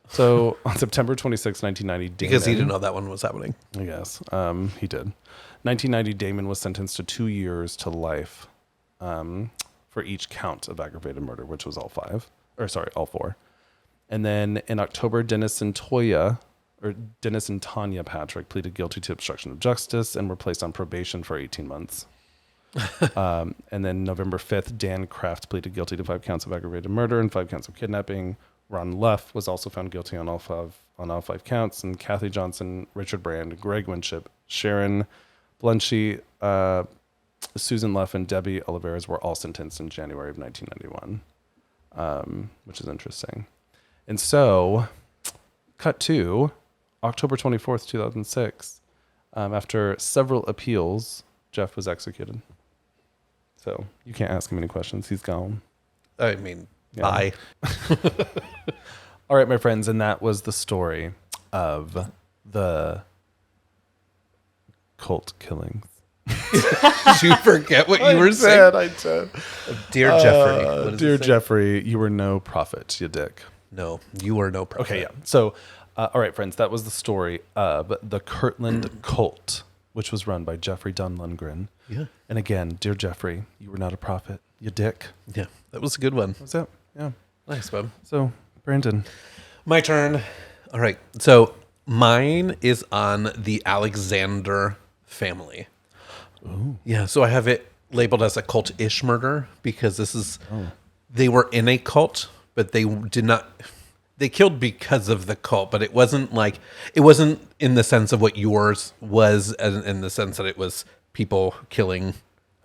So on September 26, 1990, Damon, Because he didn't know that one was happening. I guess he did. 1990, Damon was sentenced to 2 years to life for each count of aggravated murder, which was all four. And then in October, Dennis and Tanya Patrick pleaded guilty to obstruction of justice and were placed on probation for 18 months. And then November 5th, Dan Kraft pleaded guilty to 5 counts of aggravated murder and 5 counts of kidnapping. Ron Luff was also found guilty on all five counts, and Kathy Johnson, Richard Brand, Greg Winship, Sharon Blunchy, Susan Luff, and Debbie Oliveras were all sentenced in January of 1991, which is interesting. And so, cut to October 24th, 2006. After several appeals, Jeff was executed. So you can't ask him any questions. He's gone. I mean, bye. All right, my friends, and that was the story of the cult killings. Did you forget what you were saying? I did. Dear Jeffrey. What does Dear it say? Jeffrey, you were no prophet, you dick. No, you are no prophet. Okay, yeah. So, all right, friends, that was the story of the Kirtland cult, which was run by Jeffrey Lundgren. Yeah. And again, dear Jeffrey, you were not a prophet, you dick. Yeah, that was a good one. What's up? Yeah. Nice, bub. So, Brandon. My turn. All right. So mine is on the Alexander family. Ooh. Yeah. So I have it labeled as a cult-ish murder because this is, they were in a cult, but they did not, they killed because of the cult, but it wasn't in the sense of what yours was, in the sense that it was people killing.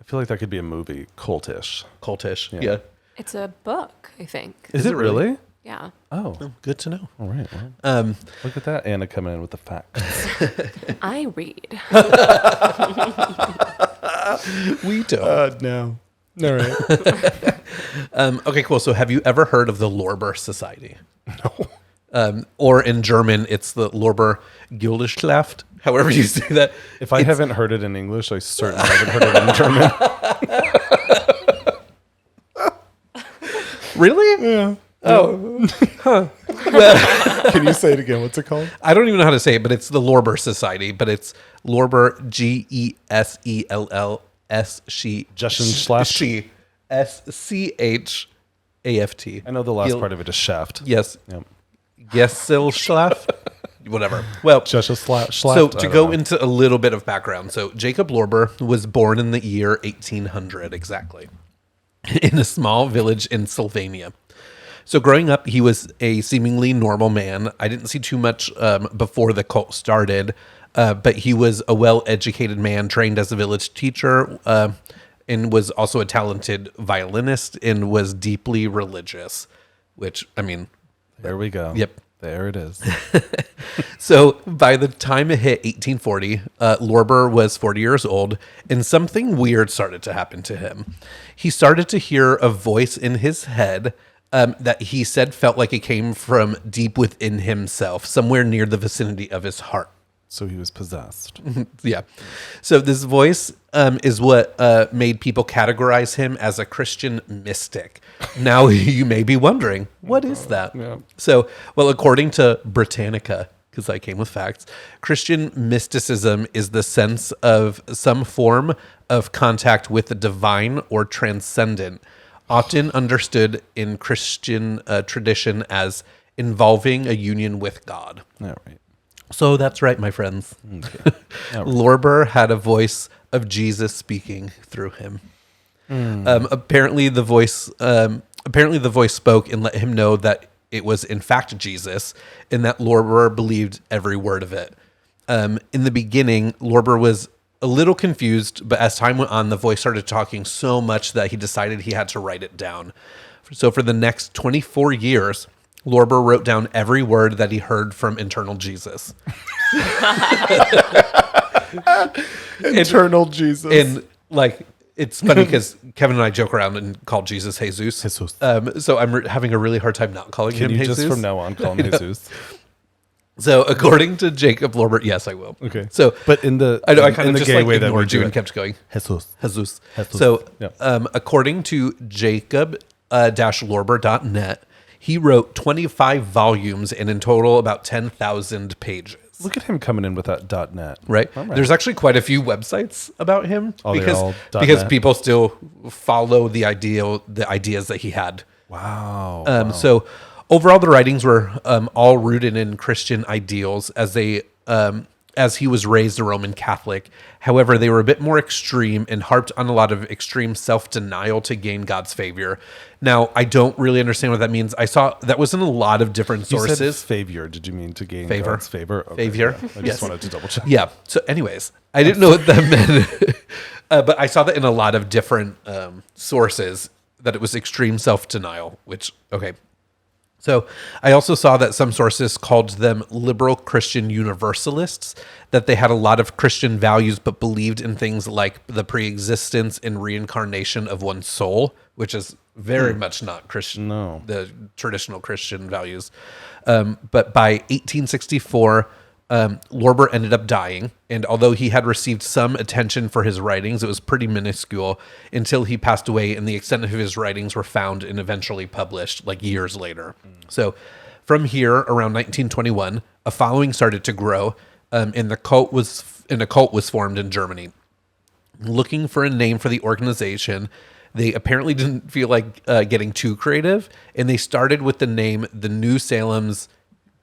I feel like that could be a movie, cultish. Cultish. Yeah. Yeah. It's a book, I think. Is it really? Yeah. Oh, Good to know. all right. Well, look at that, Anna coming in with the facts. I read. We don't. No. All right. Okay, cool. So have you ever heard of the Lorber Society? No. Or in German, it's the Lorber Gilderschaft. However you say that. If I haven't heard it in English, I certainly haven't heard it in German. Really? Yeah. Oh. Can you say it again? What's it called? I don't even know how to say it, but it's the Lorber Society. But it's Lorber, Gessells. Gesellschaft. Schaft. I know the last part of it is shaft. Yes. Yep. Gesellschaft. Whatever. Well, Gesellschaft. so to go into a little bit of background. So Jakob Lorber was born in the year 1800 exactly in a small village in Sylvania. So growing up, he was a seemingly normal man. I didn't see too much before the cult started, but he was a well-educated man, trained as a village teacher, and was also a talented violinist and was deeply religious, which, I mean... There we go. Yep. There it is. So by the time it hit 1840, Lorber was 40 years old, and something weird started to happen to him. He started to hear a voice in his head that he said felt like it came from deep within himself, somewhere near the vicinity of his heart. So he was possessed. Yeah. So this voice is what made people categorize him as a Christian mystic. Now you may be wondering, what is that? Yeah. So, well, according to Britannica, because I came with facts, Christian mysticism is the sense of some form of contact with the divine or transcendent, often understood in Christian tradition as involving a union with God. All right. So that's right, my friends. Okay. All right. Lorber had a voice of Jesus speaking through him. Apparently, the voice spoke and let him know that it was in fact Jesus, and that Lorber believed every word of it. In the beginning, Lorber was a little confused, but as time went on, the voice started talking so much that he decided he had to write it down. So for the next 24 years, Lorber wrote down every word that he heard from internal Jesus. Eternal Jesus. And like, it's funny because Kevin and I joke around and call Jesus Jesus. Jesus. So I'm having a really hard time not calling Can him you Jesus. just from now on call him Jesus? So according to Jakob Lorber, yes, I will. Okay. So, but in the I know I kind in of the just gay like way that we ignored do you it. and kept going. Jesus. Jesus. Jesus. So, Yeah. according to Jacob-Lorber.net, He wrote 25 volumes and in total about 10,000 pages. Look at him coming in with that .net. Right. There's actually quite a few websites about him Oh, they're all because .net? people still follow the ideas that he had. Wow. So overall, the writings were all rooted in Christian ideals as he was raised a Roman Catholic. However, they were a bit more extreme and harped on a lot of extreme self-denial to gain God's favor. Now, I don't really understand what that means. I saw that was in a lot of different You said sources. favor. Did you mean to gain Favor. God's favor? Okay, Favor. yeah. I Yes. just wanted to double check. Yeah. So anyways, I didn't know what that meant. But I saw that in a lot of different sources that it was extreme self-denial, which, okay. So I also saw that some sources called them liberal Christian universalists, that they had a lot of Christian values but believed in things like the preexistence and reincarnation of one's soul, which is very much not Christian, the traditional Christian values. But by 1864, Lorber ended up dying, and although he had received some attention for his writings, it was pretty minuscule until he passed away, and the extent of his writings were found and eventually published like years later. So from here, around 1921, a following started to grow, and a cult was formed in Germany. Looking for a name for the organization, they apparently didn't feel like getting too creative, and they started with the name the New Salem's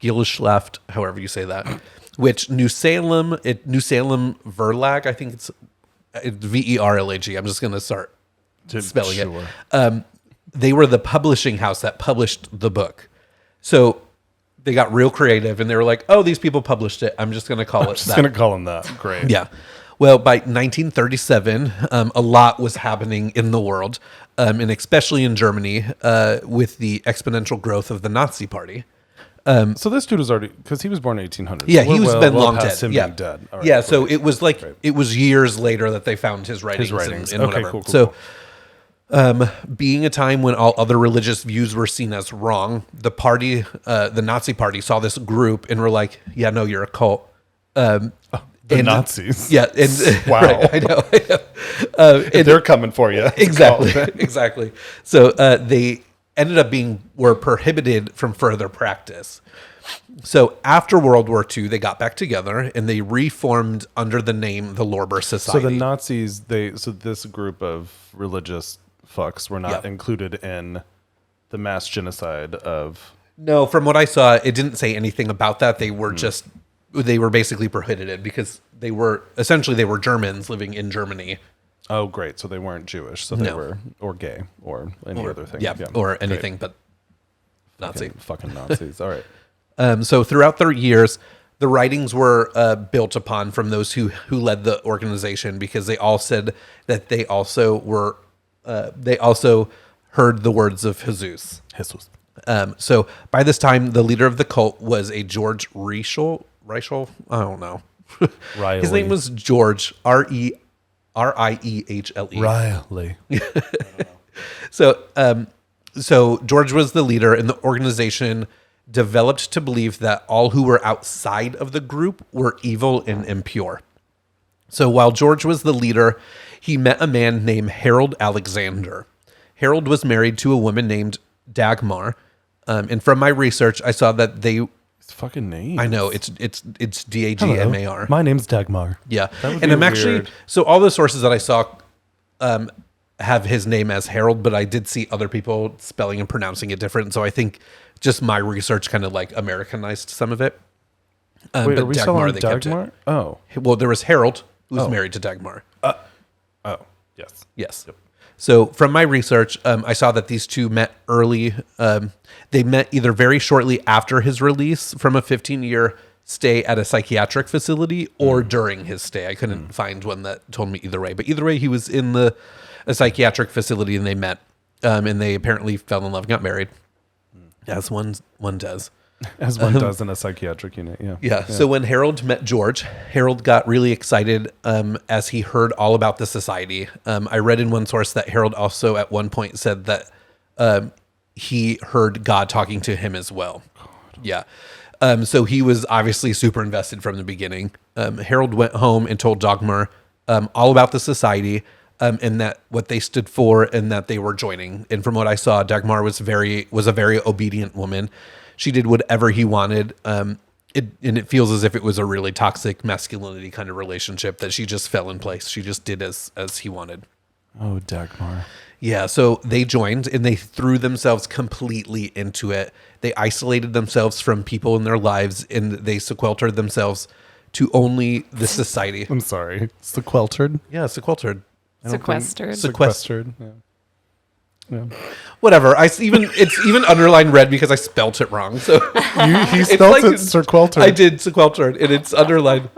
Gesellschaft, however you say that, which New Salem Verlag, I think it's Verlag. I'm just going to start spelling it. They were the publishing house that published the book. So they got real creative and they were like, oh, these people published it. I'm just going to call it that. Just going to call him that. Great. Yeah. Well, by 1937, a lot was happening in the world, and especially in Germany, with the exponential growth of the Nazi Party. So this dude was already, because he was born in 1800. Yeah, he was been long past dead. him Yeah, being dead. All right, yeah. So great. it was like Great. it was years later that they found his writings. And Okay, whatever. cool. So, being a time when all other religious views were seen as wrong, the party, the Nazi Party, saw this group and were like, "Yeah, no, you're a cult." The Nazis. Yeah, and Wow. right, I know. And they're coming for you. Exactly. So they ended up were prohibited from further practice. So after World War II, they got back together and they reformed under the name the Lorber Society. So the Nazis, so this group of religious fucks were not included in the mass genocide of... No, from what I saw, it didn't say anything about that. They were they were basically prohibited because they were Germans living in Germany. Oh, great. So they weren't Jewish. So they were, or gay, or any other thing. Yeah, or anything but Nazi. Fucking Nazis. All right. So throughout the years, the writings were built upon from those who led the organization, because they all said that they also heard the words of Jesus. So by this time, the leader of the cult was a George Reichel. I don't know. Riley. His name was George, Riehele. Riley. So George was the leader, and the organization developed to believe that all who were outside of the group were evil and impure. So while George was the leader, he met a man named Harold Alexander. Harold was married to a woman named Dagmar, and from my research, I saw that they... It's fucking name. I know, it's Dagmar. Hello, my name's Dagmar. Yeah, That would and be I'm actually... weird. So all the sources that I saw have his name as Harold, but I did see other people spelling and pronouncing it different, so I think just my research kind of like Americanized some of it. Wait, but are we still on they kept it. Dagmar? Oh. Well, there was Harold, who was married to Dagmar. Oh, yes. Yes. So from my research, I saw that these two met early. They met either very shortly after his release from a 15-year stay at a psychiatric facility or during his stay. I couldn't find one that told me either way. But either way, he was in a psychiatric facility and they met. And they apparently fell in love and got married, as one does. As one does in a psychiatric unit, Yeah. So when Harold met George, Harold got really excited as he heard all about the society. I read in one source that Harold also at one point said that he heard God talking to him as well. Yeah. So he was obviously super invested from the beginning. Harold went home and told Dagmar all about the society. and that what they stood for and that they were joining. And from what I saw, Dagmar was a very obedient woman. She did whatever he wanted. It feels as if it was a really toxic masculinity kind of relationship that she just fell in place. She just did as he wanted. Oh, Dagmar. Yeah, so they joined and they threw themselves completely into it. They isolated themselves from people in their lives and they sequestered themselves to only the society. I'm sorry. Sequestered? Yeah, sequestered. Sequestered. Sequestered. Yeah. Whatever. It's even underlined red because I spelt it wrong. So He spelled it sequestered. I did sequestered, and it's underlined.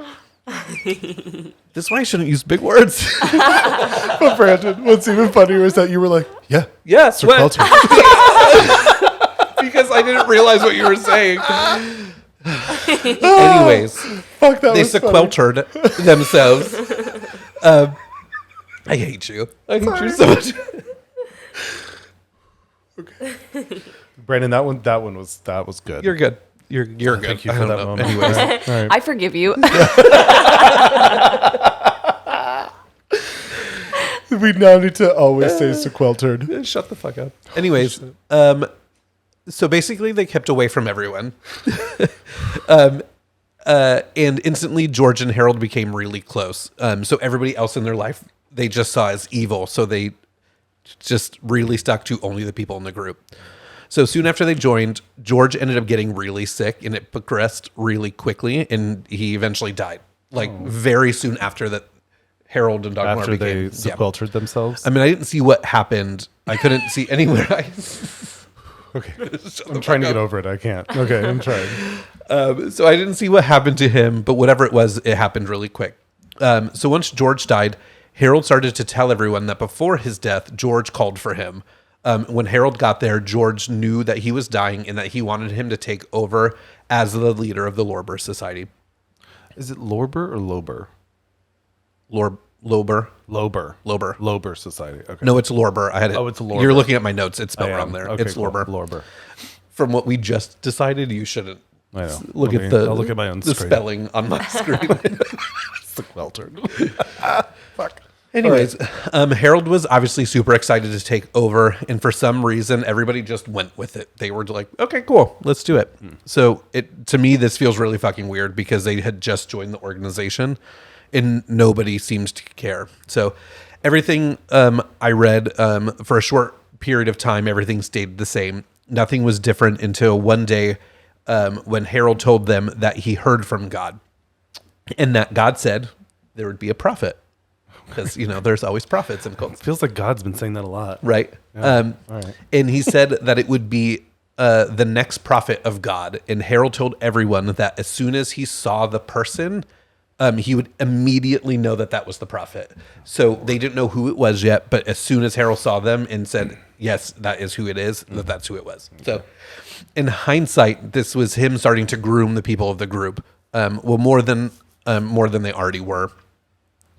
This is why I shouldn't use big words. But Brandon, what's even funnier is that you were like, yeah, What? sequestered. Because I didn't realize what you were saying. Anyways, Fuck, that they was funny. sequestered themselves. I hate you. I hate you so much. Brandon, that one was good. You're good. You're good. Thank you I for don't that know. moment. Anyways, All right. I forgive you. We now need to always say sequestered. shut the fuck up. Anyways, so basically they kept away from everyone. And instantly George and Harold became really close. So everybody else in their life they just saw as evil. So they just really stuck to only the people in the group. So soon after they joined, George ended up getting really sick and it progressed really quickly and he eventually died. Very soon after that, Harold and Dagmar After became... they sequestered themselves. I mean, I didn't see what happened. I couldn't see anywhere. Okay. I'm trying to get over it. I can't. Okay, I'm trying. So I didn't see what happened to him, but whatever it was, it happened really quick. So once George died, Harold started to tell everyone that before his death, George called for him. When Harold got there, George knew that he was dying and that he wanted him to take over as the leader of the Lorber Society. Is it Lorber or Lober? Lober. Lober Society. Okay. No, it's Lorber. I had it. Oh, it's Lorber. You're looking at my notes. It's spelled I am. wrong there. Okay, It's cool. Lorber. Lorber. From what we just decided, you shouldn't I know. look Okay, at the I'll look at my own the screen. spelling on my screen. Sequestered. Fuck. Anyways, Harold was obviously super excited to take over, and for some reason, everybody just went with it. They were like, "Okay, cool, let's do it." So, to me, this feels really fucking weird because they had just joined the organization, and nobody seems to care. So, everything I read for a short period of time, everything stayed the same. Nothing was different until one day when Harold told them that he heard from God, and that God said there would be a prophet. Because, there's always prophets in cults. Feels like God's been saying that a lot. Right. Yeah. All right. And he said that it would be the next prophet of God. And Harold told everyone that as soon as he saw the person, he would immediately know that that was the prophet. So they didn't know who it was yet. But as soon as Harold saw them and said, yes, that is who it is, that's who it was. Okay. So in hindsight, this was him starting to groom the people of the group. More than they already were.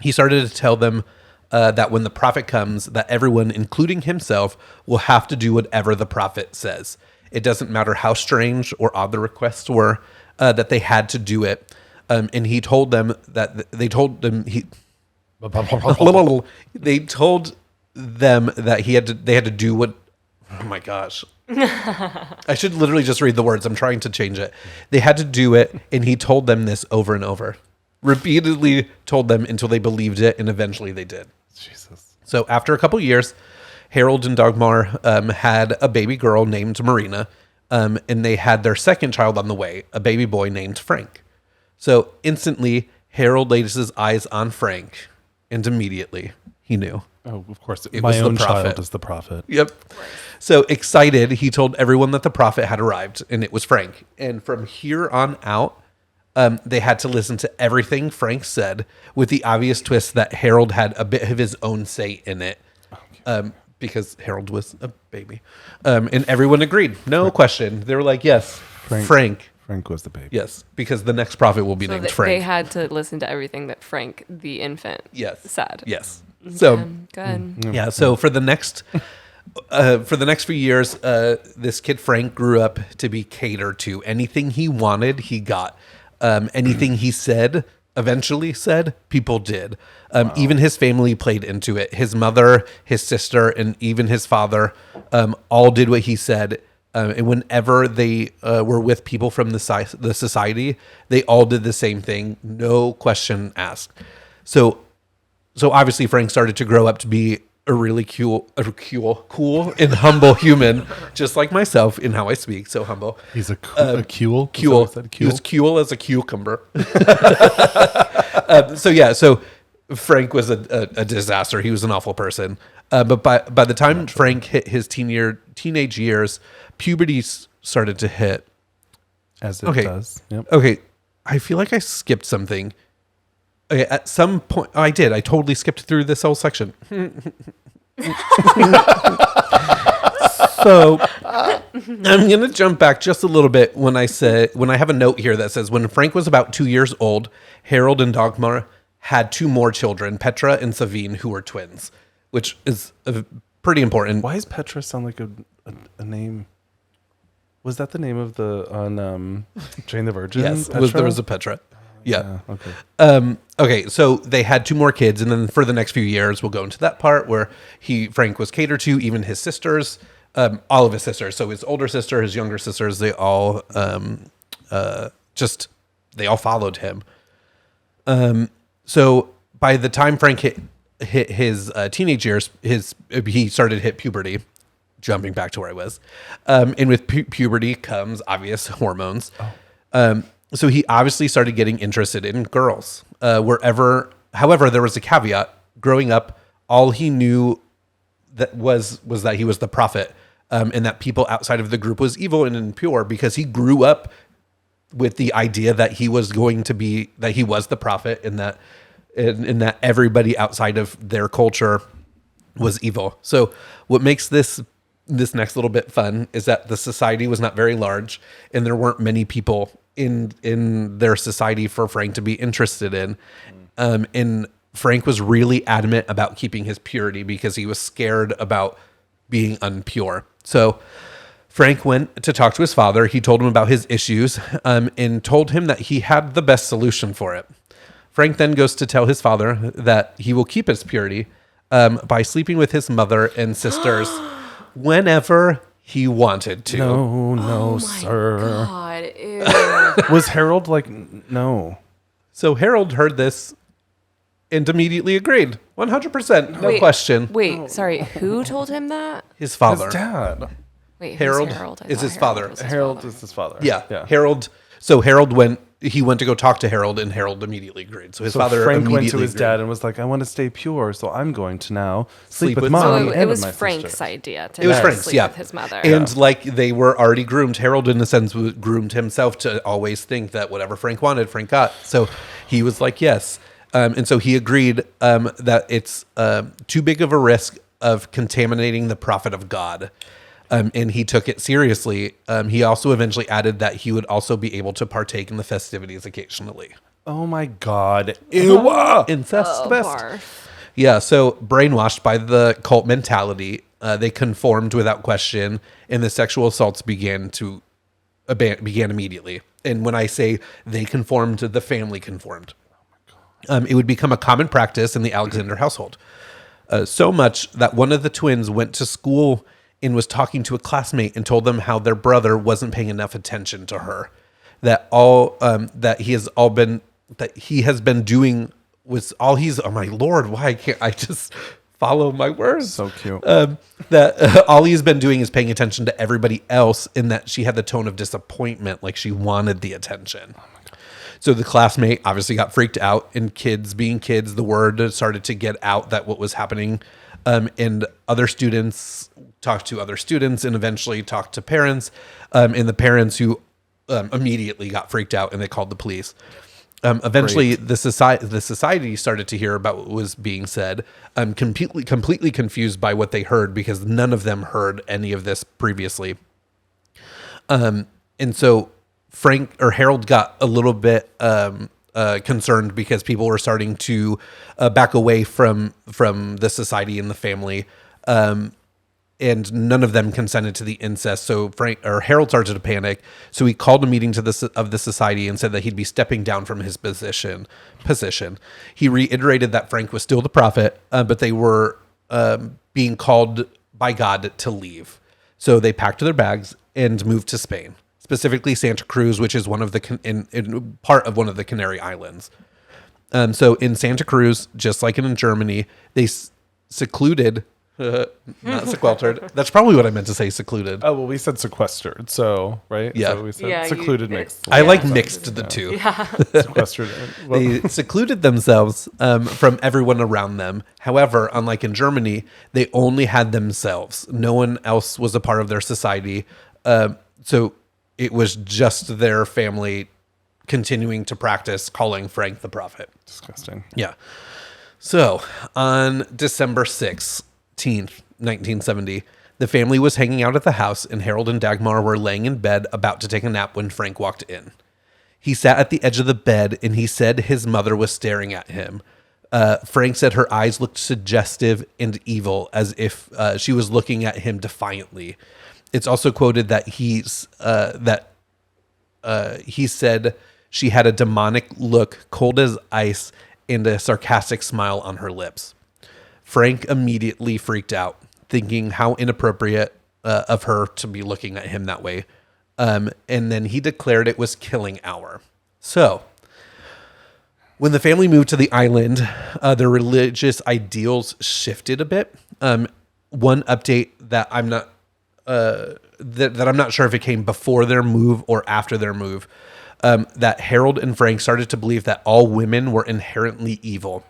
He started to tell them that when the prophet comes, that everyone, including himself, will have to do whatever the prophet says. It doesn't matter how strange or odd the requests were, that they had to do it. And he told them that they told them they told them that they had to do what. Oh my gosh. I should literally just read the words. I'm trying to change it. They had to do it, and he told them this over and over. Repeatedly told them until they believed it, and eventually they did. Jesus. So after a couple years, Harold and Dagmar had a baby girl named Marina, and they had their second child on the way, a baby boy named Frank. So instantly, Harold laid his eyes on Frank, and immediately he knew. Oh, of course. It My was the own prophet. child is the prophet. Yep. So excited, he told everyone that the prophet had arrived, and it was Frank. And from here on out, they had to listen to everything Frank said, with the obvious twist that Harold had a bit of his own say in it, because Harold was a baby. And everyone agreed. No question. They were like, yes, Frank. Frank was the baby. Yes, because the next prophet will be named Frank. They had to listen to everything that Frank, the infant, said. Yes. So, Good. yeah. So for the next few years, this kid Frank grew up to be catered to. Anything he wanted, he got. Anything he said eventually said, people did. Even his family played into it. His mother, his sister, and even his father all did what he said. And whenever they were with people from the society, they all did the same thing. No question asked. So obviously Frank started to grow up to be a really cool and humble human, just like myself in how I speak. So humble. He's a cool. Cool. He was cool as a cucumber. So Frank was a disaster. He was an awful person. But by the time Frank hit his teenage years, puberty started to hit. As it does. Yep. Okay. I feel like I skipped something. Okay, at some point, I did. I totally skipped through this whole section. So I'm going to jump back just a little bit when I have a note here that says, when Frank was about 2 years old, Harold and Dagmar had 2 more children, Petra and Savine, who were twins, which is pretty important. Why does Petra sound like a name? Was that the name of on Jane the Virgin? Yes, there was a Petra. Yeah. Okay. Okay. So they had 2 more kids, and then for the next few years, we'll go into that part where Frank was catered to, even his sisters, all of his sisters. So his older sister, his younger sisters, they all they all followed him. So by the time Frank hit his teenage years, he started to hit puberty. Jumping back to where I was, and with puberty comes obvious hormones. So he obviously started getting interested in girls. However, there was a caveat. Growing up, all he knew was that he was the prophet, and that people outside of the group was evil and impure, because he grew up with the idea that he was the prophet, and that everybody outside of their culture was evil. So what makes this next little bit fun is that the society was not very large, and there weren't many people in their society for Frank to be interested in. And Frank was really adamant about keeping his purity because he was scared about being unpure. So Frank went to talk to his father. He told him about his issues, and told him that he had the best solution for it. Frank then goes to tell his father that he will keep his purity by sleeping with his mother and sisters whenever he wanted to. No, sir. God, ew. Was Harold like, no? So Harold heard this and immediately agreed. 100%. No question. Wait, sorry. Who told him that? His father. His dad. Wait, Harold who's Harold? is his father. Harold is his father. Yeah. Harold. So Harold went to go talk to Harold, and Harold immediately agreed. So his father Frank immediately went to his agreed. dad and was like, I want to stay pure, so I'm going to now sleep with with mommy mommy. So and it was my Frank's sister. idea to It was Frank's, sleep yeah. with his mother. And like they were already groomed. Harold, in a sense, groomed himself to always think that whatever Frank wanted, Frank got. So he was like, yes. And so he agreed that it's too big of a risk of contaminating the prophet of God. And he took it seriously. He also eventually added that he would also be able to partake in the festivities occasionally. Oh my God. Ew. Incest best. Barf. Yeah, so brainwashed by the cult mentality, they conformed without question, and the sexual assaults began immediately. And when I say they conformed, the family conformed. It would become a common practice in the Alexander household. So much that one of the twins went to school and was talking to a classmate and told them how their brother wasn't paying enough attention to her. That he has been doing was all he's. Oh my Lord, why can't I just follow my words? So cute. That all he's been doing is paying attention to everybody else, and that she had the tone of disappointment, like she wanted the attention. So the classmate obviously got freaked out, and kids being kids, the word started to get out that what was happening, and other students talked to other students, and eventually talked to parents, and the parents who immediately got freaked out, and they called the police. Eventually, the society started to hear about what was being said, completely confused by what they heard because none of them heard any of this previously. And so Harold got a little bit concerned because people were starting to back away from the society and the family. And and none of them consented to the incest. So Harold started to panic. So he called a meeting of the society and said that he'd be stepping down from his position. He reiterated that Frank was still the prophet, but they were being called by God to leave. So they packed their bags and moved to Spain, specifically Santa Cruz, which is one of the in part of one of the Canary Islands. So in Santa Cruz, just like in Germany, they secluded, not sequestered. That's probably what I meant to say, secluded. Oh, well, we said sequestered, so, right? Yeah. So we said Yeah, secluded mixed. I like mixed the two. Sequestered. Well, They secluded themselves from everyone around them. However, unlike in Germany, they only had themselves. No one else was a part of their society. So it was just their family continuing to practice calling Frank the prophet. disgusting. Yeah. So on December 16th, 1970, the family was hanging out at the house, and Harold and Dagmar were laying in bed about to take a nap when Frank walked in. He sat at the edge of the bed, and he said his mother was staring at him. Frank said her eyes looked suggestive and evil, as if she was looking at him defiantly. It's also quoted that he said she had a demonic look, cold as ice, and a sarcastic smile on her lips. Frank immediately freaked out, thinking how inappropriate of her to be looking at him that way. And then he declared it was killing hour. So, when the family moved to the island, their religious ideals shifted a bit. One update that I'm not that I'm not sure if it came before their move or after their move, that Harold and Frank started to believe that all women were inherently evil.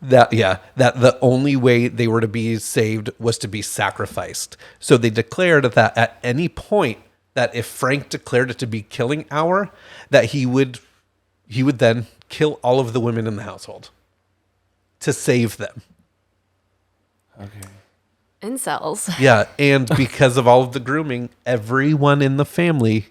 That the only way they were to be saved was to be sacrificed. So they declared that at any point, that if Frank declared it to be killing hour, that he would then kill all of the women in the household to save them. Okay. Incels. Yeah, and because of all of the grooming, everyone in the family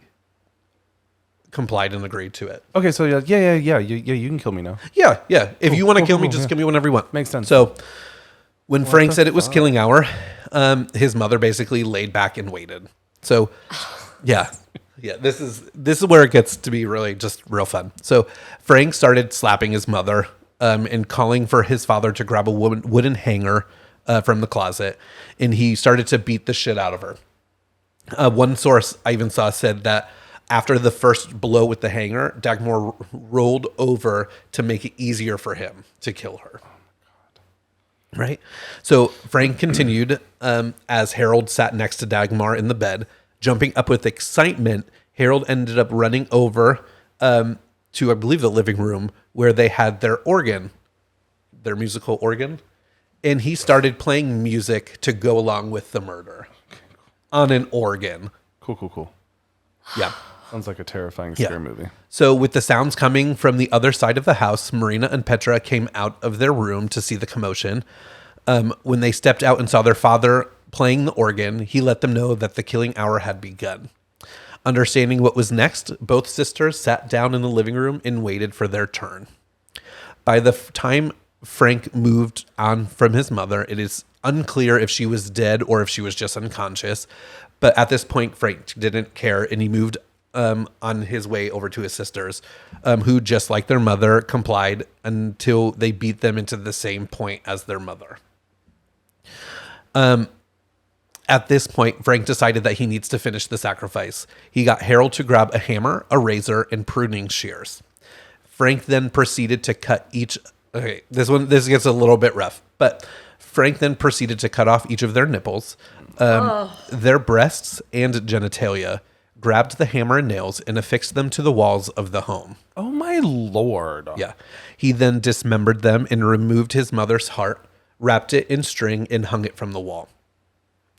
complied and agreed to it. Okay, so yeah. You can kill me now. Yeah. If you want to kill me, cool, just yeah. kill me whenever you want. Makes sense. So when Frank said it was fuck? killing hour, his mother basically laid back and waited. So yeah. This is where it gets to be really just real fun. So Frank started slapping his mother and calling for his father to grab a wooden hanger from the closet, and he started to beat the shit out of her. One source I even saw said that after the first blow with the hanger, Dagmar rolled over to make it easier for him to kill her. Right? So Frank continued as Harold sat next to Dagmar in the bed. Jumping up with excitement, Harold ended up running over to, I believe, the living room where they had their organ, their musical organ. And he started playing music to go along with the murder on an organ. Cool. Yeah. Sounds like a terrifying scary movie. So with the sounds coming from the other side of the house, Marina and Petra came out of their room to see the commotion. When they stepped out and saw their father playing the organ, he let them know that the killing hour had begun. Understanding what was next, both sisters sat down in the living room and waited for their turn. By the time Frank moved on from his mother, it is unclear if she was dead or if she was just unconscious. But at this point, Frank didn't care, and he moved on his way over to his sisters, who, just like their mother, complied until they beat them into the same point as their mother. At this point, Frank decided that he needs to finish the sacrifice. He got Harold to grab a hammer, a razor, and pruning shears. Frank then proceeded to cut each... Okay, this gets a little bit rough, but Frank then proceeded to cut off each of their nipples, their breasts, and genitalia, grabbed the hammer and nails, and affixed them to the walls of the home. Oh my lord. Yeah. He then dismembered them and removed his mother's heart, wrapped it in string, and hung it from the wall.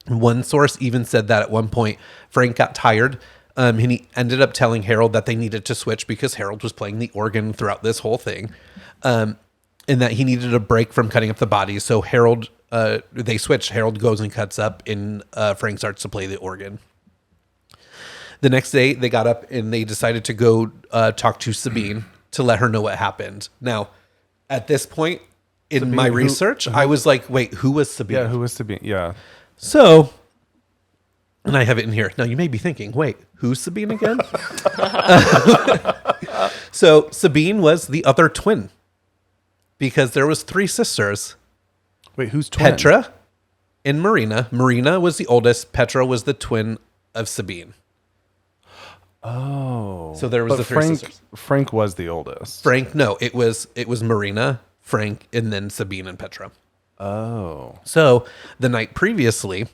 One source even said that at one point, Frank got tired, and he ended up telling Harold that they needed to switch because Harold was playing the organ throughout this whole thing, and that he needed a break from cutting up the bodies. So they switched. Harold goes and cuts up, and Frank starts to play the organ. The next day, they got up and they decided to go talk to Sabine to let her know what happened. Now, at this point in my research, I was like, wait, who was Sabine? Yeah, who was Sabine? Yeah. So, and I have it in here. Now, you may be thinking, wait, who's Sabine again? So, Sabine was the other twin because there was 3 sisters. Wait, who's twin? Petra and Marina. Marina was the oldest. Petra was the twin of Sabine. Oh. So there was But the 3 sisters. Frank was the oldest. Frank, no, it was Marina, Frank, and then Sabine and Petra. Oh. So the night previously,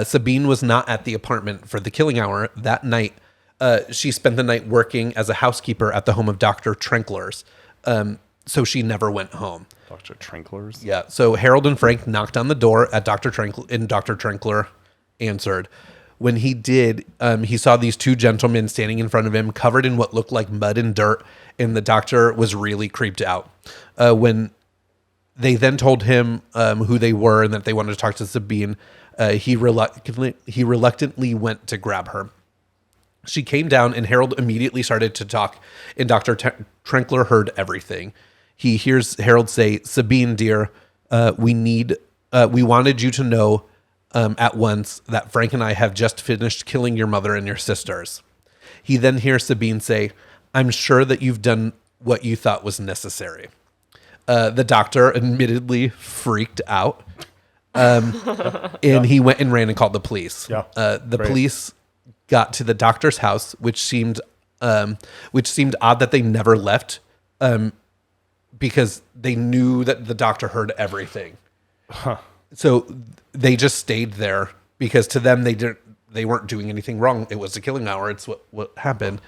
Sabine was not at the apartment for the killing hour. That night, she spent the night working as a housekeeper at the home of Dr. Trenkler's. So she never went home. Dr. Trinklers? Yeah. So Harold and Frank knocked on the door at Dr. Trenkler, and Dr. Trenkler answered. When he did, he saw these 2 gentlemen standing in front of him, covered in what looked like mud and dirt, and the doctor was really creeped out. When they then told him who they were and that they wanted to talk to Sabine, he reluctantly went to grab her. She came down, and Harold immediately started to talk, and Dr. Trenkler heard everything. He hears Harold say, "Sabine, dear, we wanted you to know at once that Frank and I have just finished killing your mother and your sisters." He then hears Sabine say, "I'm sure that you've done what you thought was necessary." The doctor admittedly freaked out. And he went and ran and called the police. Yeah. The Great. police got to the doctor's house, which seemed odd that they never left, because they knew that the doctor heard everything. So they just stayed there because to them they weren't doing anything wrong. It was a killing hour. It's what happened.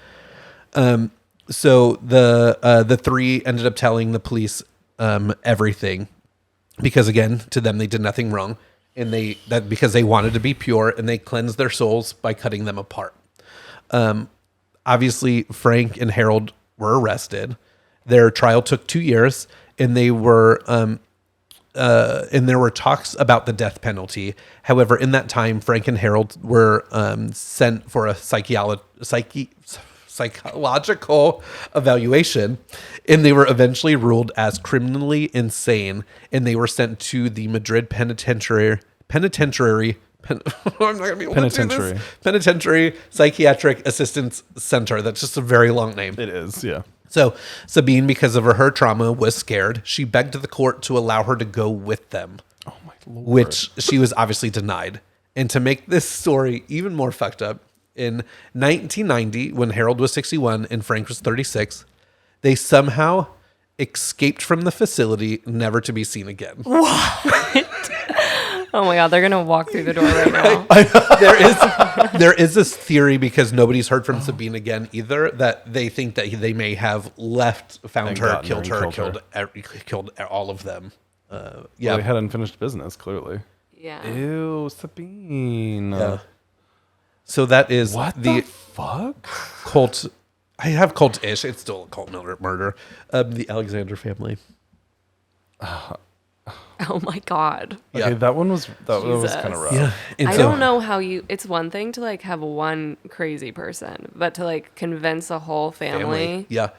So the 3 ended up telling the police everything because again, to them they did nothing wrong, and because they wanted to be pure, and they cleansed their souls by cutting them apart. Obviously, Frank and Harold were arrested. Their trial took 2 years, and they were and there were talks about the death penalty. However, in that time, Frank and Harold were sent for a psychological evaluation, and they were eventually ruled as criminally insane, and they were sent to the Madrid penitentiary I'm not gonna be able to do this. Penitentiary Psychiatric Assistance Center. That's just a very long name. It is, yeah. So Sabine, because of her trauma, was scared. She begged the court to allow her to go with them, Oh my lord. which she was obviously denied. And to make this story even more fucked up, in 1990, when Harold was 61 and Frank was 36, they somehow escaped from the facility, never to be seen again. Oh my God, they're going to walk through the door right now. There is this theory, because nobody's heard from Sabine again either, that they think that they may have found And her, gotten killed her her, and killed all of them. Well, Yeah. they had unfinished business, clearly. Yeah. Ew, Sabine. Yeah. So that is What the the fuck? cult. I have cult-ish. It's still a cult murder. The Alexander family. Oh my God. Yeah. Okay, that one was Jesus. kind of rough. Yeah. And I so- don't know how it's one thing to like have one crazy person, but to like convince a whole family. Yeah.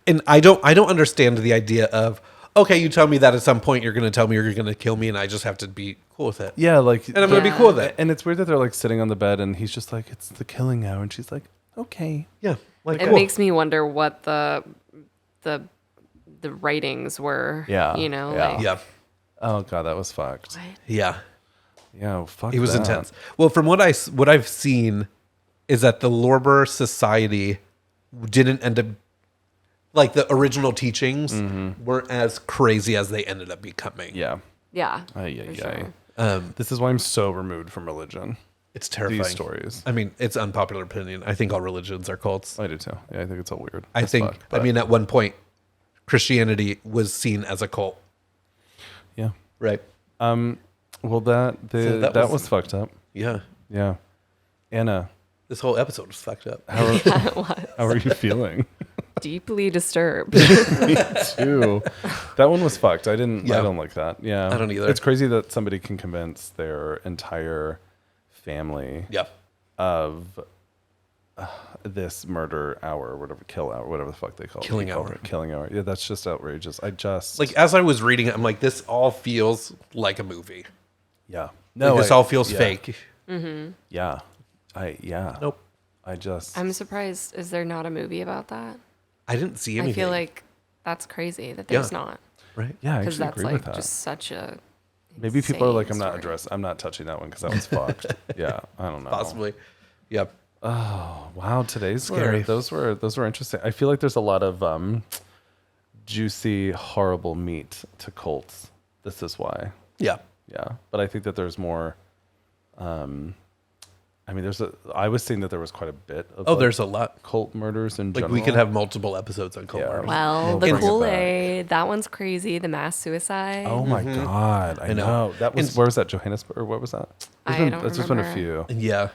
And I don't understand the idea of, okay, you tell me that at some point you're going to tell me you're going to kill me, and I just have to be cool with it. Yeah, like, And I'm going to be cool with it. and it's weird that they're like sitting on the bed, and he's just like, "It's the killing hour," and she's like, "Okay." Yeah. Like, It cool. makes me wonder what the writings were. Yeah, You know, yeah. like Yeah. Oh god, that was fucked. what? Yeah. Yeah, fuck. It was that. intense. Well, from what I've seen is that the Lorber Society didn't end up, like, the original teachings weren't as crazy as they ended up becoming. Yeah. Yeah. Ay, for ay, sure. ay. This is why I'm so removed from religion. It's terrifying. These stories. I mean, it's unpopular opinion. I think all religions are cults. I do too. Yeah, I think it's all weird. I as think, fuck, but at one point, Christianity was seen as a cult. yeah. Right. Well, that that was fucked up. Yeah. Yeah. Anna, This whole episode was fucked up. how are, It was how are you feeling? deeply disturbed. Me too. That one was fucked. I Yeah. don't like that. Yeah. I don't either. It's crazy that somebody can convince their entire family Yeah. of this murder hour, whatever, kill hour, whatever the fuck they call Killing it. hour. Killing hour. Yeah, that's just outrageous. I just Like, as I was reading it, I'm like, this all feels like a movie. yeah. No, this all feels fake. Yeah. Nope. I'm surprised. Is there not a movie about that? I didn't see anything. I feel like that's crazy that there's not. Right? Yeah, I Because actually that's agree with like that. just such a. Maybe people are like, insane I'm not touching that one because that one's fucked. Yeah, I don't know. Possibly. Yep. Oh wow, today's Scary. those were interesting. I feel like there's a lot of juicy, horrible meat to cults. This is why. Yeah. Yeah, but I think that there's more. I mean, I was seeing that there was quite a bit of. Oh, there's a lot. cult murders in Like general. we could have multiple episodes on cult Yeah. murders. Well, We'll the bring it Kool-aid, that one's crazy. The mass suicide. Oh my god, I know. know. That was And- where was that? Johannesburg or what was that? I don't There's been a remember. few. Yeah.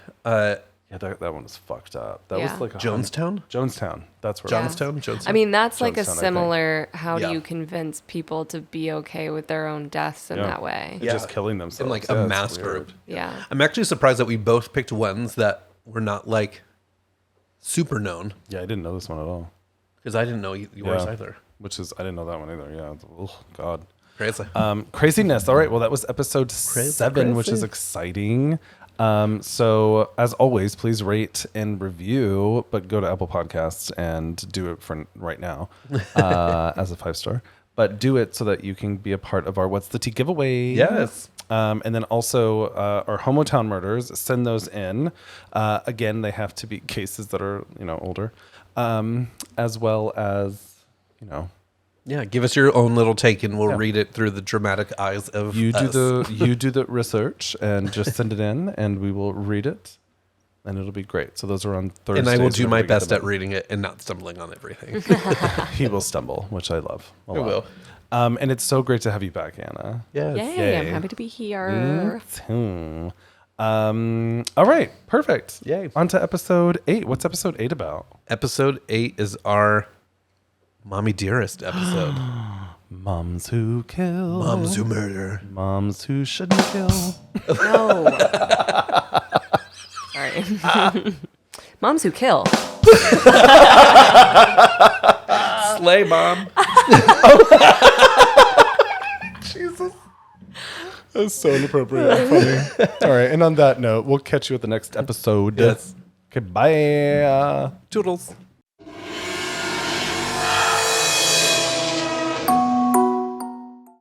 Yeah, that one was fucked up. That Yeah. was like Jonestown? Jonestown. That's where. Yeah. Jonestown? I mean, that's like a Jonestown, I think. similar. How Yeah. do you convince people to be okay with their own deaths in Yeah. that way? They're just killing themselves. In like Yeah, a it's mass weird. group. Yeah. I'm actually surprised that we both picked ones that were not like super known. Yeah, I didn't know this one at all. Because I didn't know yours Yeah. either. Which is I didn't know that one either. Yeah. Oh God. Crazy. Craziness. All right. Well, that was episode 7, which is exciting. So as always, please rate and review, but go to Apple Podcasts and do it for right now as a 5-star. But do it so that you can be a part of our What's the Tea giveaway. Yes. And then also our Homotown murders, send those in. Again, they have to be cases that are, older, as well as, Yeah, give us your own little take and we'll read it through the dramatic eyes of you us. do the research and just send it in and we will read it and it'll be great. So those are on Thursdays. And I will do whenever my we get best them at reading it and not stumbling on everything. in. He will stumble, which I love a lot. will. And it's so great to have you back, Anna. Yes. Yay, I'm Yay. happy to be here. Too. All right, perfect. Yay. On to episode 8. What's episode 8 about? Episode 8 is our Mommy Dearest episode. Moms who kill. Moms who murder. Moms who shouldn't kill. No. Sorry. Moms who kill. Slay, Mom. Jesus. That's so inappropriate and funny. All right, and on that note, we'll catch you at the next episode. Yes. Okay, bye. Toodles.